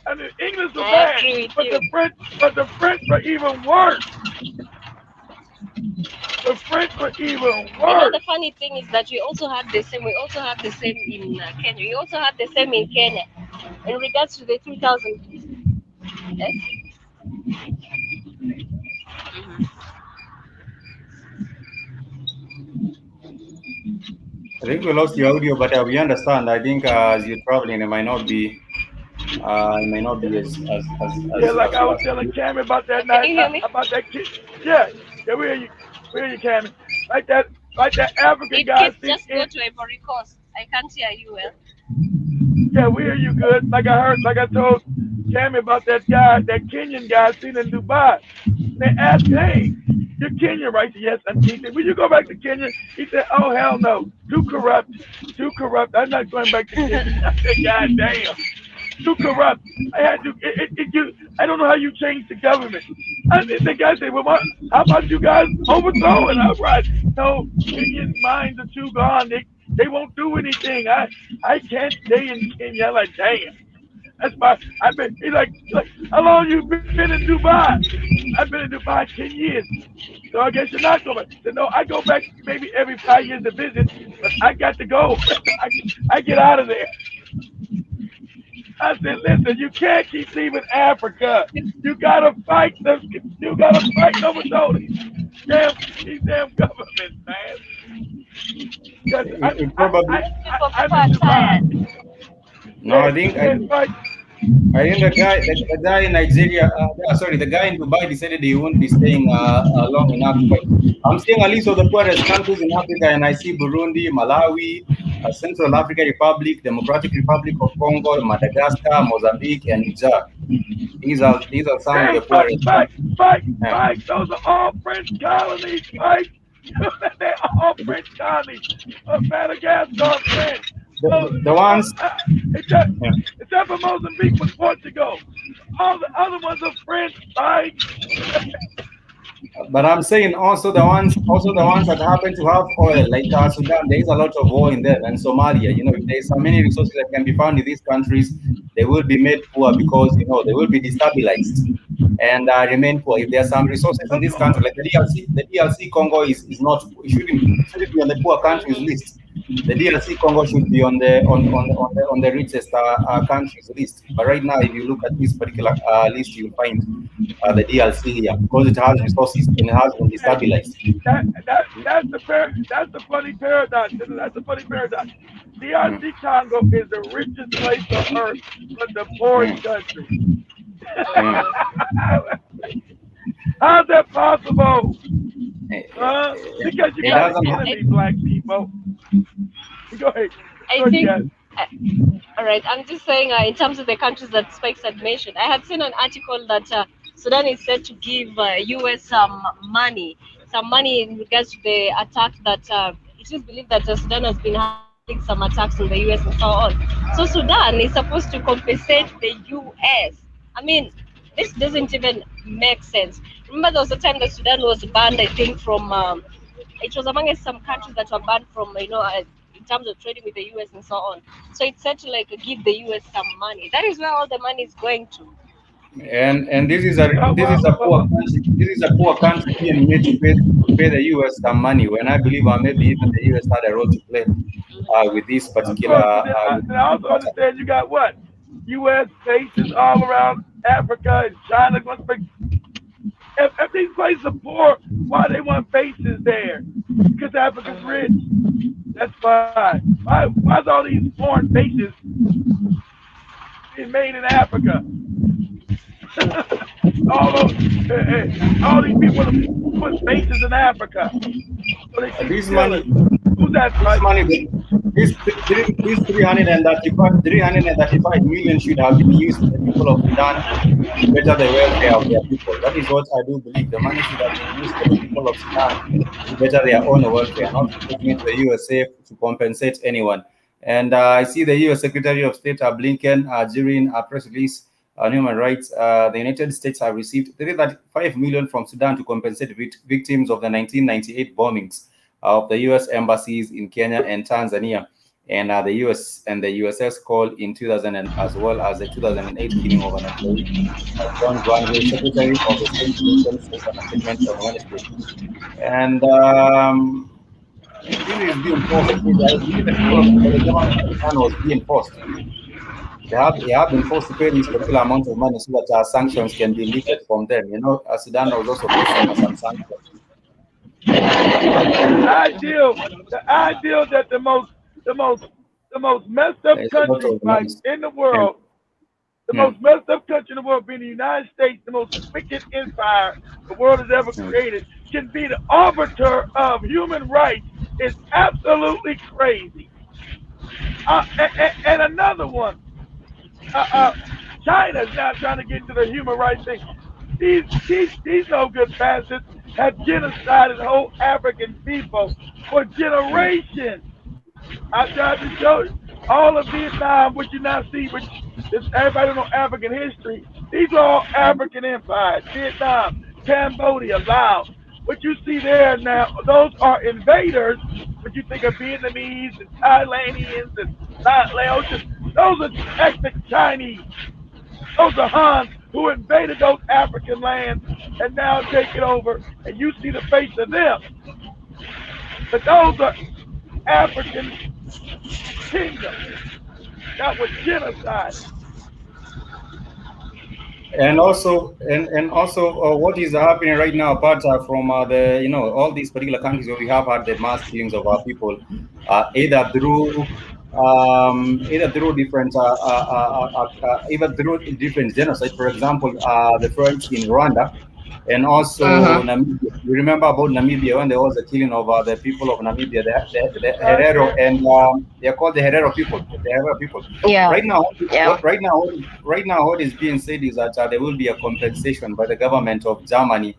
I mean, English was I bad, agree with but you. the French were even worse. The French were even The worse. funny thing is that we also had the same. We also had the same in Kenya. We also had the same in Kenya in regards to the 2000. Yes. I think we lost your audio, but we understand. I think as you're traveling, it might not be Yeah, like as I was fast. telling Cammy about that Can night, you hear me? about that kid. Yeah, yeah, we hear you, Cammy. Like that African Did guy. kids See, just go to Ivory Coast? I can't hear you well. Yeah, we hear you good. Like I heard, like I told Cammy about that guy, that Kenyan guy seen in Dubai. They asked, hey, you're Kenyan, right? Yes. And he said, will you go back to Kenya? He said, oh, hell no. Too corrupt. Too corrupt. I'm not going back to Kenya. I said, God damn. Too corrupt. I had to, I don't know how you change the government. And the guy said, well, how about you guys overthrow it? I'm right. No, Kenyan minds are too gone. They won't do anything. I can't stay in Kenya. I'm like, damn. That's my. I've been. He's like, how long you been in Dubai? I've been in Dubai 10 years. So I guess you're not going back. I said, no, I go back maybe every 5 years to visit, but I got to go. I get out of there. I said, listen, you can't keep leaving Africa. You gotta fight them. You gotta fight them with these damn governments, man. Because It probably I'm in Dubai. no. Yeah, you can't fight. I think the guy in Nigeria, sorry, the guy in Dubai decided he won't be staying long enough. But I'm seeing a list of the poorest countries in Africa, and I see Burundi, Malawi, Central African Republic, Democratic Republic of Congo, Madagascar, Mozambique, and Niger. These are some of Damn, the poorest countries. Yeah. fight. Those are all French colonies. Fight. They're all French colonies. Madagascar, French. So, The ones. except, Yeah. except for Mozambique was Portugal. All the other ones are French. Fight. But I'm saying also the ones that happen to have oil, like Sudan, there is a lot of oil in there, and Somalia. If there's so many resources that can be found in these countries, they will be made poor because they will be destabilized and remain poor. If there are some resources in Of this country, course. like the DRC Congo is not it shouldn't be on the poor countries list. The DRC Congo should be on the richest countries list. But right now, if you look at this particular list, you'll find the DRC here because it has resources and it has been Hey, destabilized. that's the funny paradox. That's the funny paradox. Mm, DRC Congo is the richest place on earth, but the poorest mm, country. mm. How's that possible? It, Because you it got an doesn't. enemy, black people. Go ahead. I Go ahead, think, guys. uh, all right, I'm just saying, in terms of the countries that Spikes had mentioned, I had seen an article that Sudan is said to give US some money in regards to the attack that it is believed that Sudan has been having some attacks in the US and so on. So Sudan is supposed to compensate the US. I mean, this doesn't even make sense. Remember, there was a time that Sudan was banned, I think, from it was among some countries that were banned from, in terms of trading with the US and so on. So it's said to like give the US some money. That is where all the money is going to. And this is a Well, poor country. This is a poor country being made to pay the US some money. When I believe maybe even the US had a role to play with this of particular course, but then I with also this matter. understand you got what? U.S. bases all around Africa and China. If these places are poor, why they want bases there? Because Africa's rich. That's fine. Why's all these foreign bases being made in Africa? All these people want to put bases in Africa so they keep This money, stealing. Who's that this fighting? money, this 335 million should have been used for the people of Sudan to better the welfare of their people. That is what I do believe. The money should have been used for the people of Sudan to better their own welfare, not taking it to the USA to compensate anyone. And I see the US Secretary of State Blinken during a press release on human rights. The United States have received 335 million from Sudan to compensate victims of the 1998 bombings of the U.S. embassies in Kenya and Tanzania, and the USS call in 2000, as well as the 2008 killing of an employee. John Granville, Secretary of the State Department, says in a statement on Wednesday. And this is being forced. I believe that because the government of Sudan was being forced. They have been forced to pay this particular amount of money so that sanctions can be lifted from them. Sudan was also facing some sanctions. The ideal that the most the most messed up There's a lot country of like noise. in the Yeah. world, the Yeah. most messed up country in the world being the United States, the most wicked empire the world has ever Yeah. created, can be the arbiter of human rights is absolutely crazy. And another one. Uh, uh, China's now trying to get into the human rights thing. These no good bastards have genocided whole African people for generations. I tried to show you all of Vietnam, what you now see, which is everybody don't know African history. These are all African empires. Vietnam, Cambodia, Laos. What you see there now, those are invaders. What you think of Vietnamese and Thailandians and Laotians, those are ethnic Chinese. Those are Hans who invaded those African lands and now take it over, and you see the face of them. But those are African kingdoms that were genocided. And also what is happening right now apart from the all these particular countries where we have had the mass killings of our people, either through different either through different genocide. For example, the French in Rwanda, and also Mm-hmm. Namibia. You remember about Namibia when there was a killing of the people of Namibia, the Right Herero, there. and they are called the Herero people. The Herero people. Yeah. Right now, Yeah. what is being said is that there will be a compensation by the government of Germany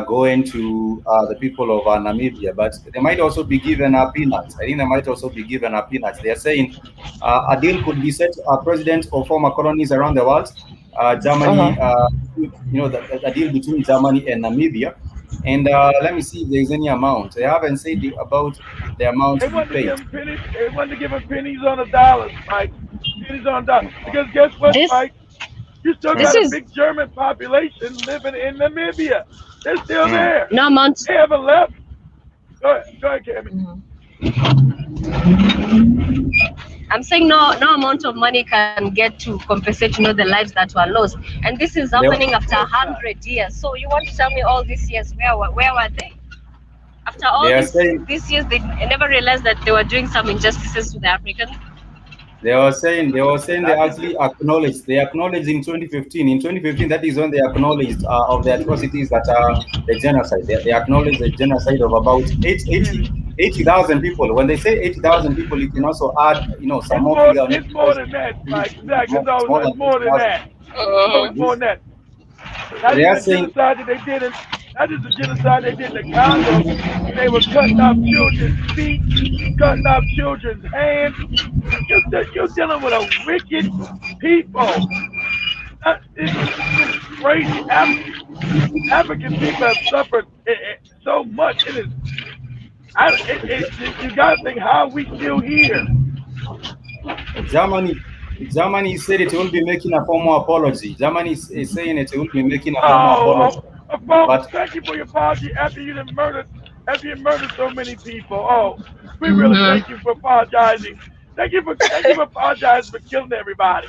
going to the people of Namibia, but they might also be given peanuts. I think they might also be given peanuts. They are saying a deal could be set. Presidents of former colonies around the world, Germany, Uh-huh. the deal between Germany and Namibia. And let me see if there's any amount. They haven't said about the amount They to be wanted to give paid. them pennies. They wanted to give them pennies on a dollar, Spike. Pennies on a dollar. Because guess what, This Spike? You still this got a Mm, is big German population living in Namibia. They're still mm. there. no amount. They haven't left. Go ahead, Cammy. Mhm. I'm saying no amount of money can get to compensate, the lives that were lost. And this is They, happening after Of a course not. hundred years. So you want to tell me all these years where were they? After they all are saying these years, they never realized that they were doing some injustices to the Africans. they Not to actually acknowledged. They acknowledged in 2015. In 2015, that is when they acknowledged of the atrocities that are the genocide. They acknowledged the genocide of about 80,000 people. When they say 80,000 people, you can also add some more figure. It's more than that, Spike. Exactly. It's more It's than more than 80,000. that. Uh-huh. It's more This than that. Not they just are the saying genocide that they did in, not just the genocide they did in the Congo, when they were cutting off children's feet, cutting off children's hands. You're dealing with a wicked people. It's crazy. African people have suffered so much. It is. You got to think how are we still here. Germany, Germany said it will be making a formal apology. Germany is saying it will be making a formal Oh, apology. But thank you for your apology after you murdered so many people. Oh, we really thank Mm-hmm. you for apologizing. Thank you for apologizing for killing everybody.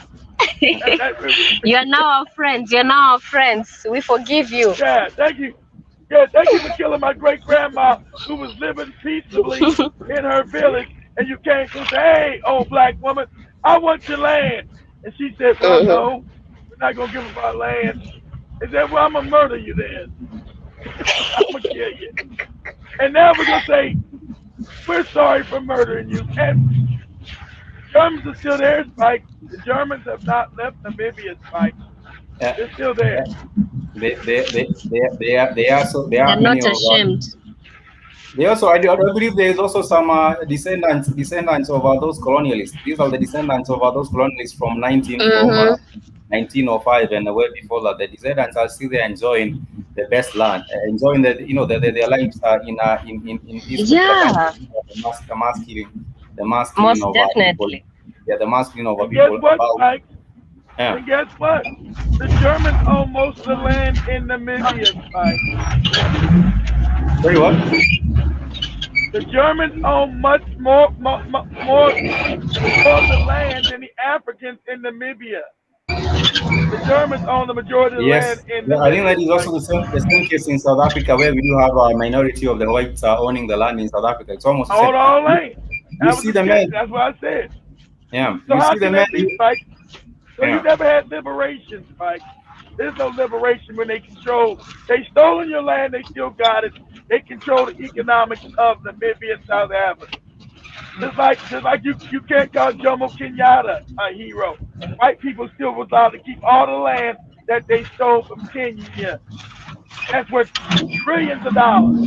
That really, You're now our friends. You're now our friends. We forgive you. yeah, thank you. Yeah, thank you for killing my great grandma who was living peaceably in her village, and you came to say, "Hey, old black woman, I want your land," and she said, "Well, Mm-hmm. no, we're not gonna give up our land." They said, "Well, I'm gonna murder you then. I'm gonna kill you." And now we're gonna say, "We're sorry for murdering you." And Germans are still there, Spike. The Germans have not left Namibia, Spike. uh, They're still there. there They're are many not of ashamed. they also I believe there is also some descendants of those colonialists. These are the descendants of those colonialists from Mm-hmm. 1905 and way before that. The descendants are still there enjoying the best land, enjoying their lives in these particular countries. Yeah, The mass killing most of our people. definitely. Yeah, the mass killing of our And guess people. what, About Spike? yeah. And guess what? The Germans own most of the land in Namibia, Spike. Sorry, what? The Germans own much more of the land than the Africans in Namibia. The Germans own the majority of the land Yes, in I think Namibia, that is Spike. also the same case in South Africa, where we do have a minority of the whites owning the land in South Africa. It's almost the Own same. all You, land. you That was see the the case. men, That's what I said. yeah. So You how see the can men, that be, Spike? So you yeah. never had liberation, Spike. There's no liberation when they control. They stolen your land. They still got it. They control the economics of Namibia and South Africa. Just like you can't call Jomo Kenyatta a hero. White people still was allowed to keep all the land that they stole from Kenya. That's worth trillions of dollars.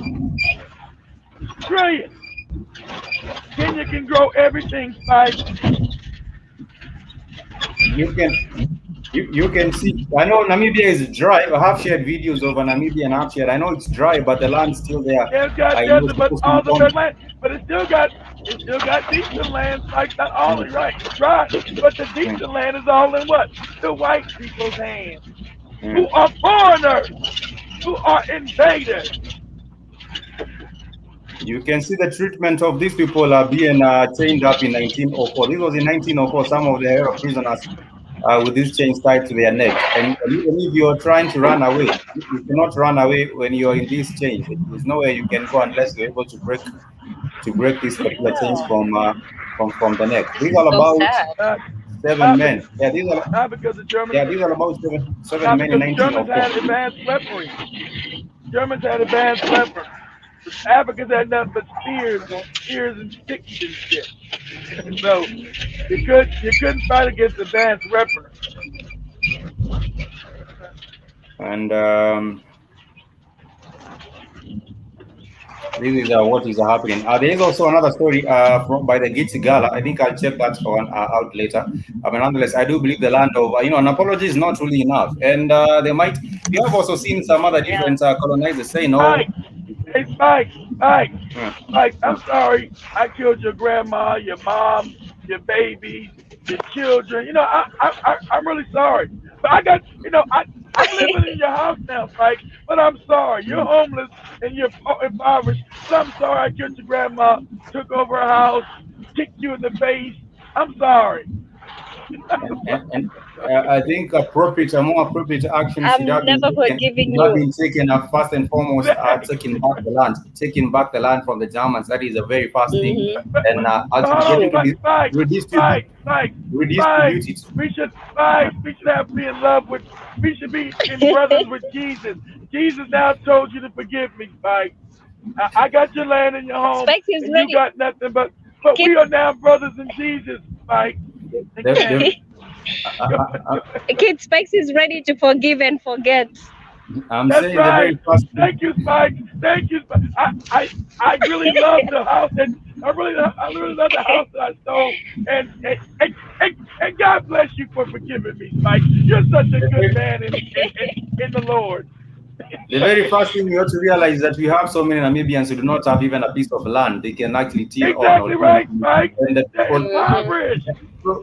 Trillions. Kenya can grow everything, Spike. You can you can see. I know Namibia is dry. I have shared videos of Namibia and I've shared. I know it's dry, but the land's still there. Yeah, it's got It was desert, but supposed to all the become. red land, but it still got decent land. Like not all is right, it's dry, but the Mm, decent land is all in what? The white people's hands, who mm. are foreigners, who are invaders. You can see the treatment of these people are being chained up in 1904. This was in 1904. Some of the Arab prisoners with these chains tied to their neck. And even if you're trying to run away, you cannot run away when you're in these chains. There's nowhere you can go unless you're able to break these particular chains Yeah, from the neck. These It's are so about sad. not, seven not, be, men. not because the Germans, Yeah, these are about seven not men in because the Germans 1904. had advanced weaponry. Germans had advanced weaponry. The Africans had nothing but spears and sticks and shit. So you couldn't fight against advanced weaponry. And this is what is happening. There is also another story from by the Gitsi Gala. I think I'll check that one out later. But nonetheless, I do believe the land of an apology is not really enough, and they might. We have also seen some other Yeah. different colonizers say Spike, no. hey Spike, Spike, Mm, Spike. I'm mm. sorry, I killed your grandma, your mom, your babies, your children. I'm really sorry, but I'm living in your house now, Spike. But I'm sorry, you're homeless and you're impoverished. But I'm sorry, I killed your grandma, took over her house, kicked you in the face. I'm sorry. And I think a more appropriate action should I'm have been never taken. forgiving Should have you. been taken first and foremost, taking back the land from the Germans. That is a very fast thing, Mm-hmm. and Hold on, True. redistribute Spike. it. We should have be in love with. We should be in brothers with Jesus. Jesus now told you to forgive me, Spike. I got your land and your home, Specs is and you ready. got nothing. But Kid, we are now brothers in Jesus, Spike and The, the, Cammy. Kid Specs is ready to forgive and forget. I'm That's saying the right. very first thing. Thank you, Spike. Thank you, Spike. I really love the house that I really love the house that I stole, and God bless you for forgiving me, Spike. You're such a The good very, man in the Lord. the very first thing you have to realize is that we have so many Namibians who do not have even a piece of land they can actually till on or Exactly right, Spike. and the They're people. Mm-hmm. impoverished.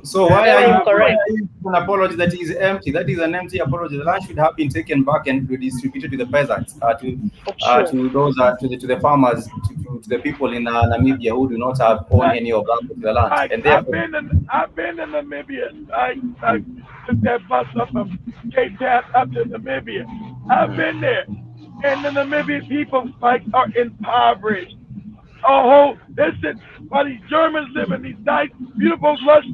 So They're why are Very you impoverished. correct. giving an apology that is empty? That is an empty apology. The land should have been taken back and redistributed to the peasants, True. to those to the farmers, to the people in Namibia who do not have own Spike, any of that particular land, Spike. and I've therefore. been in I've been in Namibia. I took that bus up from Cape Town up to Namibia. I've been there. And the Namibian people, Spike, are impoverished. Oh, listen, while these Germans live in these nice, beautiful, lush,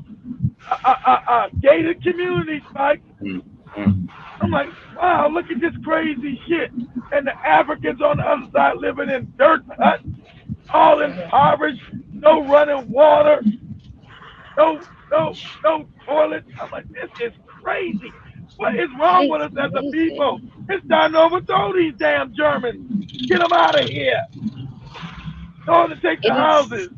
gated communities, Spike. Mm, mm, I'm like, wow, look at this crazy shit. And the Africans on the other side living in dirt huts, all impoverished, no running water, no toilets. I'm like, this is crazy. What is wrong with It's us as a crazy. people? It's time to overthrow these damn Germans. Get them out of here. Tell them to take the It is. houses.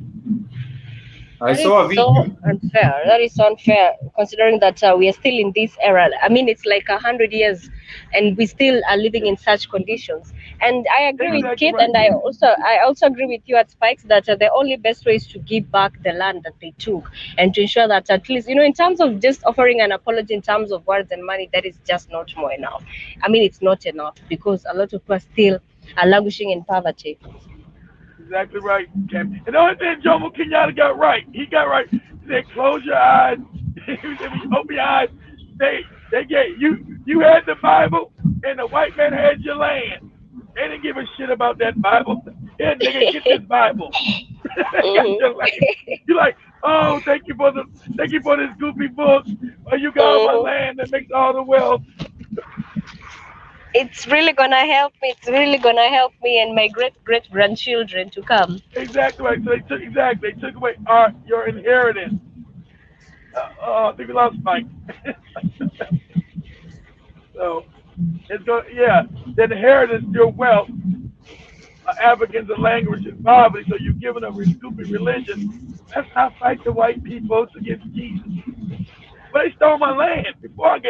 I That is saw a so video. unfair. That is so unfair, considering that we are still in this era. I mean, it's like 100 years, and we still are living in such conditions. And I agree with Exactly Kit, right. and I also agree with you at Spikes that the only best way is to give back the land that they took, and to ensure that at least in terms of just offering an apology in terms of words and money, that is just not more enough. I mean, it's not enough because a lot of people still are languishing in poverty. Exactly right, Cam. And the only thing Jomo Kenyatta got right, he got right. He said, "Close your eyes." He said, "When you open your eyes, they get you. You had the Bible, and the white man had your land. They didn't give a shit about that Bible. Yeah, nigga, get this Bible. They got Hmm. your land. You like, oh, thank you for this goofy book. Oh, you got all my Hmm. land that makes all the wealth. It's really gonna help me. It's really gonna help me and my great grandchildren to come. Exactly right. So they took away our your inheritance. I think we lost Mike. So it's going, yeah, the inheritance, your wealth, Africans and language and poverty. So you're giving a stupid religion. Let's not fight the white people against Jesus. Well, they stole my land before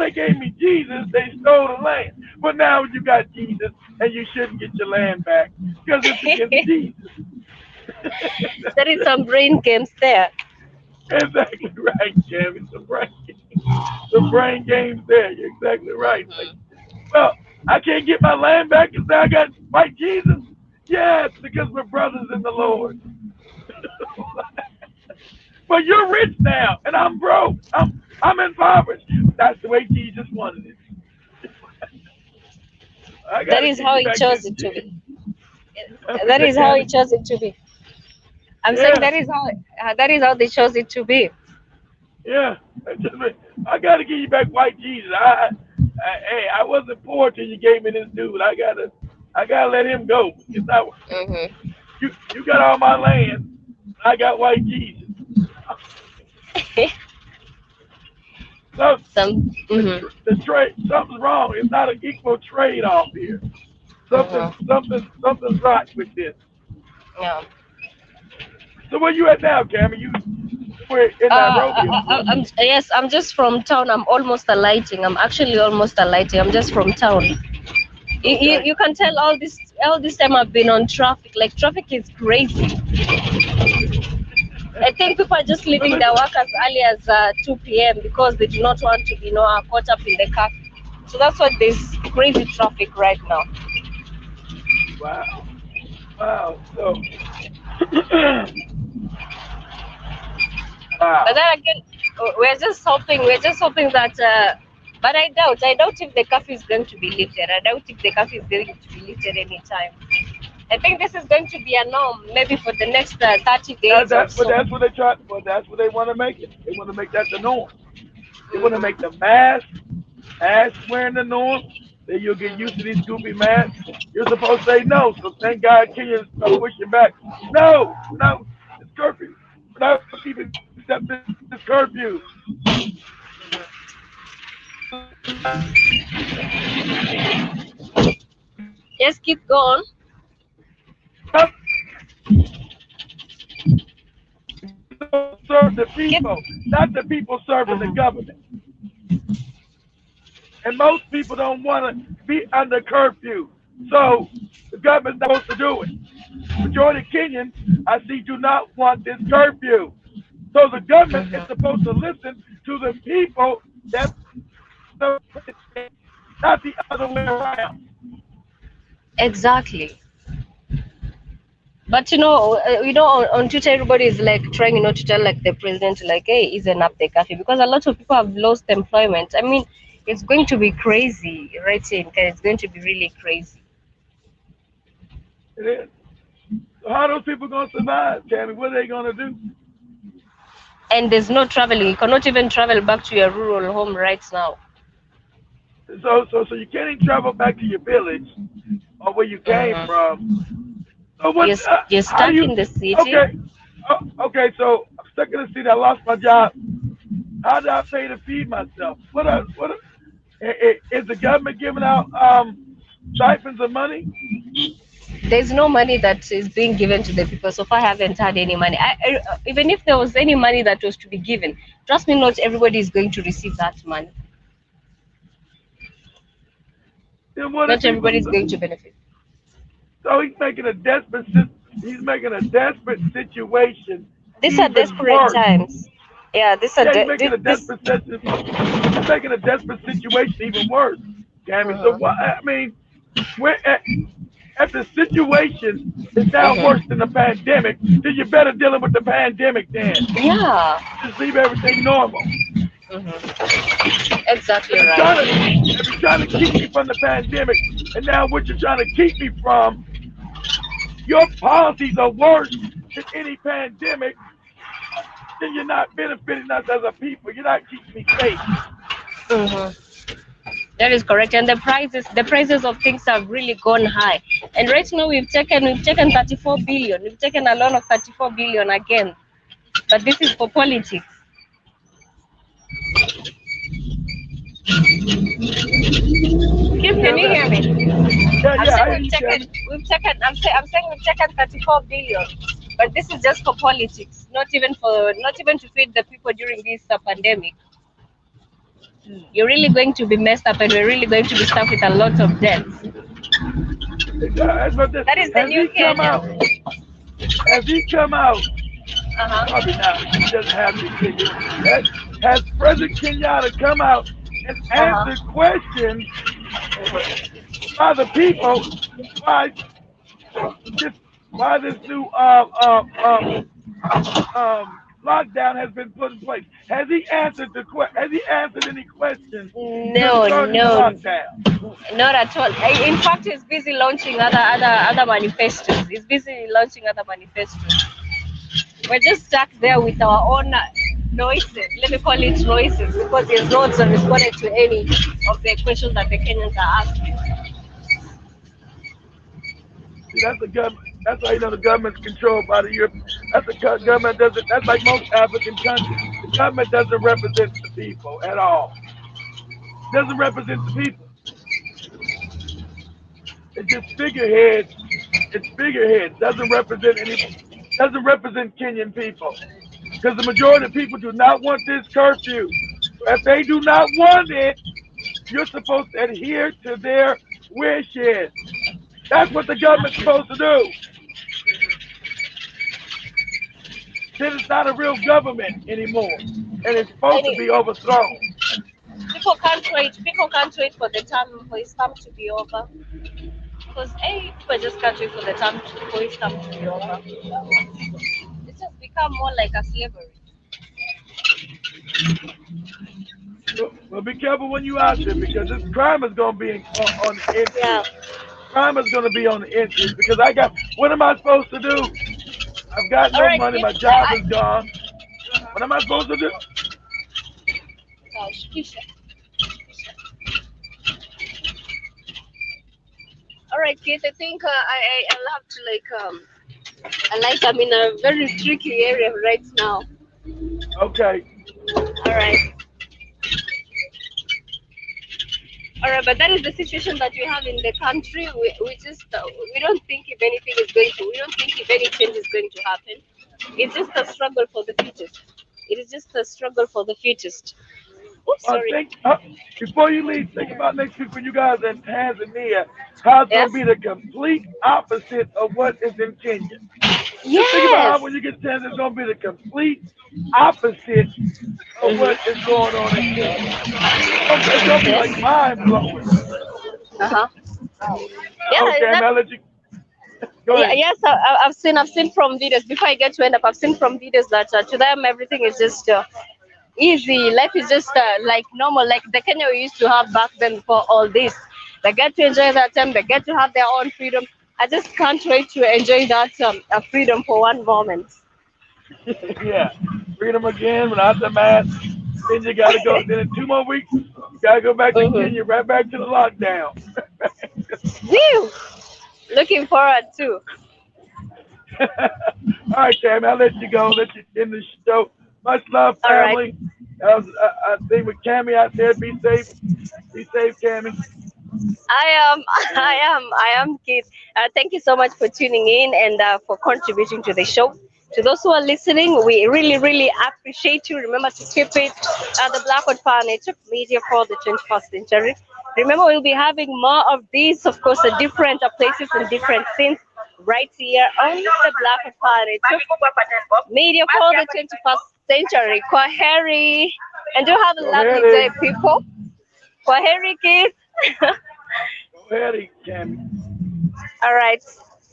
they gave me Jesus. They stole the land. But now you got Jesus, and you shouldn't get your land back because it's against Jesus. There is some brain games there. Exactly right, Cam. It's the brain games there. You're exactly right. Like, well, I can't get my land back because I got white Jesus. Yes, because we're brothers in the Lord. But you're rich now, and I'm broke. I'm impoverished. That's the way Jesus wanted it. I got That to is get how you he back to chose it to be. That is how he Christianity. chose it to be. I'm saying Yeah, that is how they chose it to be. yeah. I got to get you back white Jesus. Hey, I wasn't poor till you gave me this dude. I gotta let him go. It's not Hmm. you got all my land. I got white Jesus. So Some. Hmm. the trade, something's wrong. It's not an equal trade off here. Hmm. Something's right with this. Yeah. So where you at now, Cammy? We're in Nairobi, of course. Yes, I'm just from town. I'm almost alighting. I'm actually almost alighting. I'm just from town. You Okay. can tell all this time I've been on traffic. Like traffic is crazy. I think people are just Well, leaving their listen. work as early as 2 p.m. because they do not want to be, caught up in the car. So that's why there's crazy traffic right now. Wow. Wow. So, But wow. then again, we're just hoping that. But I doubt if the curfew is going to be lifted. I doubt if the curfew is going to be lifted anytime. I think this is going to be a norm, maybe for the next 30 days or But so. that's what they try. But that's what they want to make it. They want to make that the norm. They want to make the mask wearing the norm. Then you'll get used to these goofy masks. You're supposed to say no. So thank God Kenyans are pushing back. No, no, it's curfew. We're not keeping accept this curfew. Yes, keep going. Serve the Keep. people, not the people serving the Mhm. government. And most people don't want to be under curfew. So the government's not supposed to do it. Majority of Kenyans, I see, do not want this curfew. So the government is Mhm. supposed to listen to the people that not the other way around. Exactly. But on Twitter, everybody is like trying, to tell like the president, like, hey, isn't up the cafe because a lot of people have lost employment. I mean, it's going to be crazy, right? It's going to be really crazy. It is. So how are those people going to survive, Tammy? What are they going to do? And there's no traveling. You cannot even travel back to your rural home right now. So you can't even travel back to your village or where you came Hmm. from. So what? You're How do stuck you? in the city. Okay, okay. So I'm stuck in the city. I lost my job. How do I pay to feed myself? Is the government giving out stipends of money? There's no money that is being given to the people. So far, I haven't had any money. Even if there was any money that was to be given, trust me, not everybody is going to receive that money. Then what are Not people? everybody is going to benefit. So he's making a desperate situation These are even desperate worse. times. Yeah, Yeah, he's making a desperate situation even worse. Cammy. So uh what? I mean, we're if the situation is now worse than uh the pandemic, then you're better dealing with the pandemic then. Yeah. Just leave everything normal. Exactly If you're trying to right. if you're trying to keep me from the pandemic, and now what you're trying to keep me from, your policies are worse than any pandemic, then you're not benefiting us as a people. You're not keeping me safe. hmm That is correct. And the prices of things have really gone high. And right now we've taken 34 billion. We've taken a loan of 34 billion again. But this is for politics. Kim, You can hear you that? hear me? Yeah, I'm yeah, saying I hear we've you, taken Tammy. we've taken I'm saying we've taken 34 billion. But this is just for politics, not even to feed the people during this pandemic. You're really going to be messed up and we're really going to be stuck with a lot of debt. That's what this. That is the Has new he come Kenya. out? Has he come out? Probably Uh-huh. not. He doesn't have to get you. Has President Kenyatta come out and answered Uh-huh. questions by the people why this why this new lockdown has been put in place? Has he answered any questions No, concerning the no, lockdown? not at all. In fact, he's busy launching other manifestos. He's busy launching other manifestos. We're just stuck there with our own noises. Let me call it noises because he's not responded to any of the questions that the Kenyans are asking. See, that's the government. That's why you know the government's controlled by the Europe. That's the government doesn't. That's like most African countries. The government doesn't represent the people at all. Doesn't represent the people. It's just figureheads. It's figureheads. Doesn't represent any. Doesn't represent Kenyan people because the majority of people do not want this curfew. So if they do not want it, you're supposed to adhere to their wishes. That's what the government's supposed to do. Then it's not a real government anymore, and it's supposed to Any be overthrown. people can't wait for the term for his term to be over. Because people just can't wait for his term to be over. It's just become more like a slavery. Well, be careful when you out there because this crime is going to be on the Yeah. increase. Crime is going to be on the increase because I got. What am I supposed to do? I've got All no right, money. Keith. My job is gone. What am I supposed to do? Gosh, Keisha. All right, Keith. I think I'll have to I'm in a very tricky area right now. Okay. All right. All right, but that is the situation that we have in the country. We don't think if anything is going to. We don't think if any change is going to happen. It's just a struggle for the fittest. It is just a struggle for the fittest. Oh, Well, sorry. think before you leave. Think about next week when you guys are in Tanzania. How it's going Yes. to be the complete opposite of what is in Kenya. Just think about how Yes. when you get to Tanzania, it's going to be the complete opposite of what is going on in Kenya. It's gonna be like Yes. mind blowing. Uh huh. Yeah. Okay, man, That. I'll let you go Yeah. ahead. Yes. I've seen from videos. Before I get to end up, I've seen from videos that to them everything is just easy. Life is just like normal, like the Kenya we used to have back then before all this. They get to enjoy that time. They get to have their own freedom. I just can't wait to enjoy that freedom for one moment. Yeah, freedom again without the mask. Then you gotta go. Then in 2 more weeks, you gotta go back to Kenya, Mm-hmm. right back to the lockdown. Woo! Looking forward to. All right, Tammy, I'll let you go. Let you end the show. Much love, All right. family. That was a thing with Cammy out there. Be safe. Be safe, Cammy. I am, I am Keith. Thank you so much for tuning in and for contributing to the show. To those who are listening, we really, really appreciate you. Remember to keep it the Blackwood Power Network Media for the 21st century. Remember, we'll be having more of these, of course, at different places and different scenes right here on the Blackwood Power Network Media for the 21st century. Kwaheri. And do have a Go lovely ahead, day, Eddie. people. Kwaheri, Keith. Go ahead, Cammy. All right.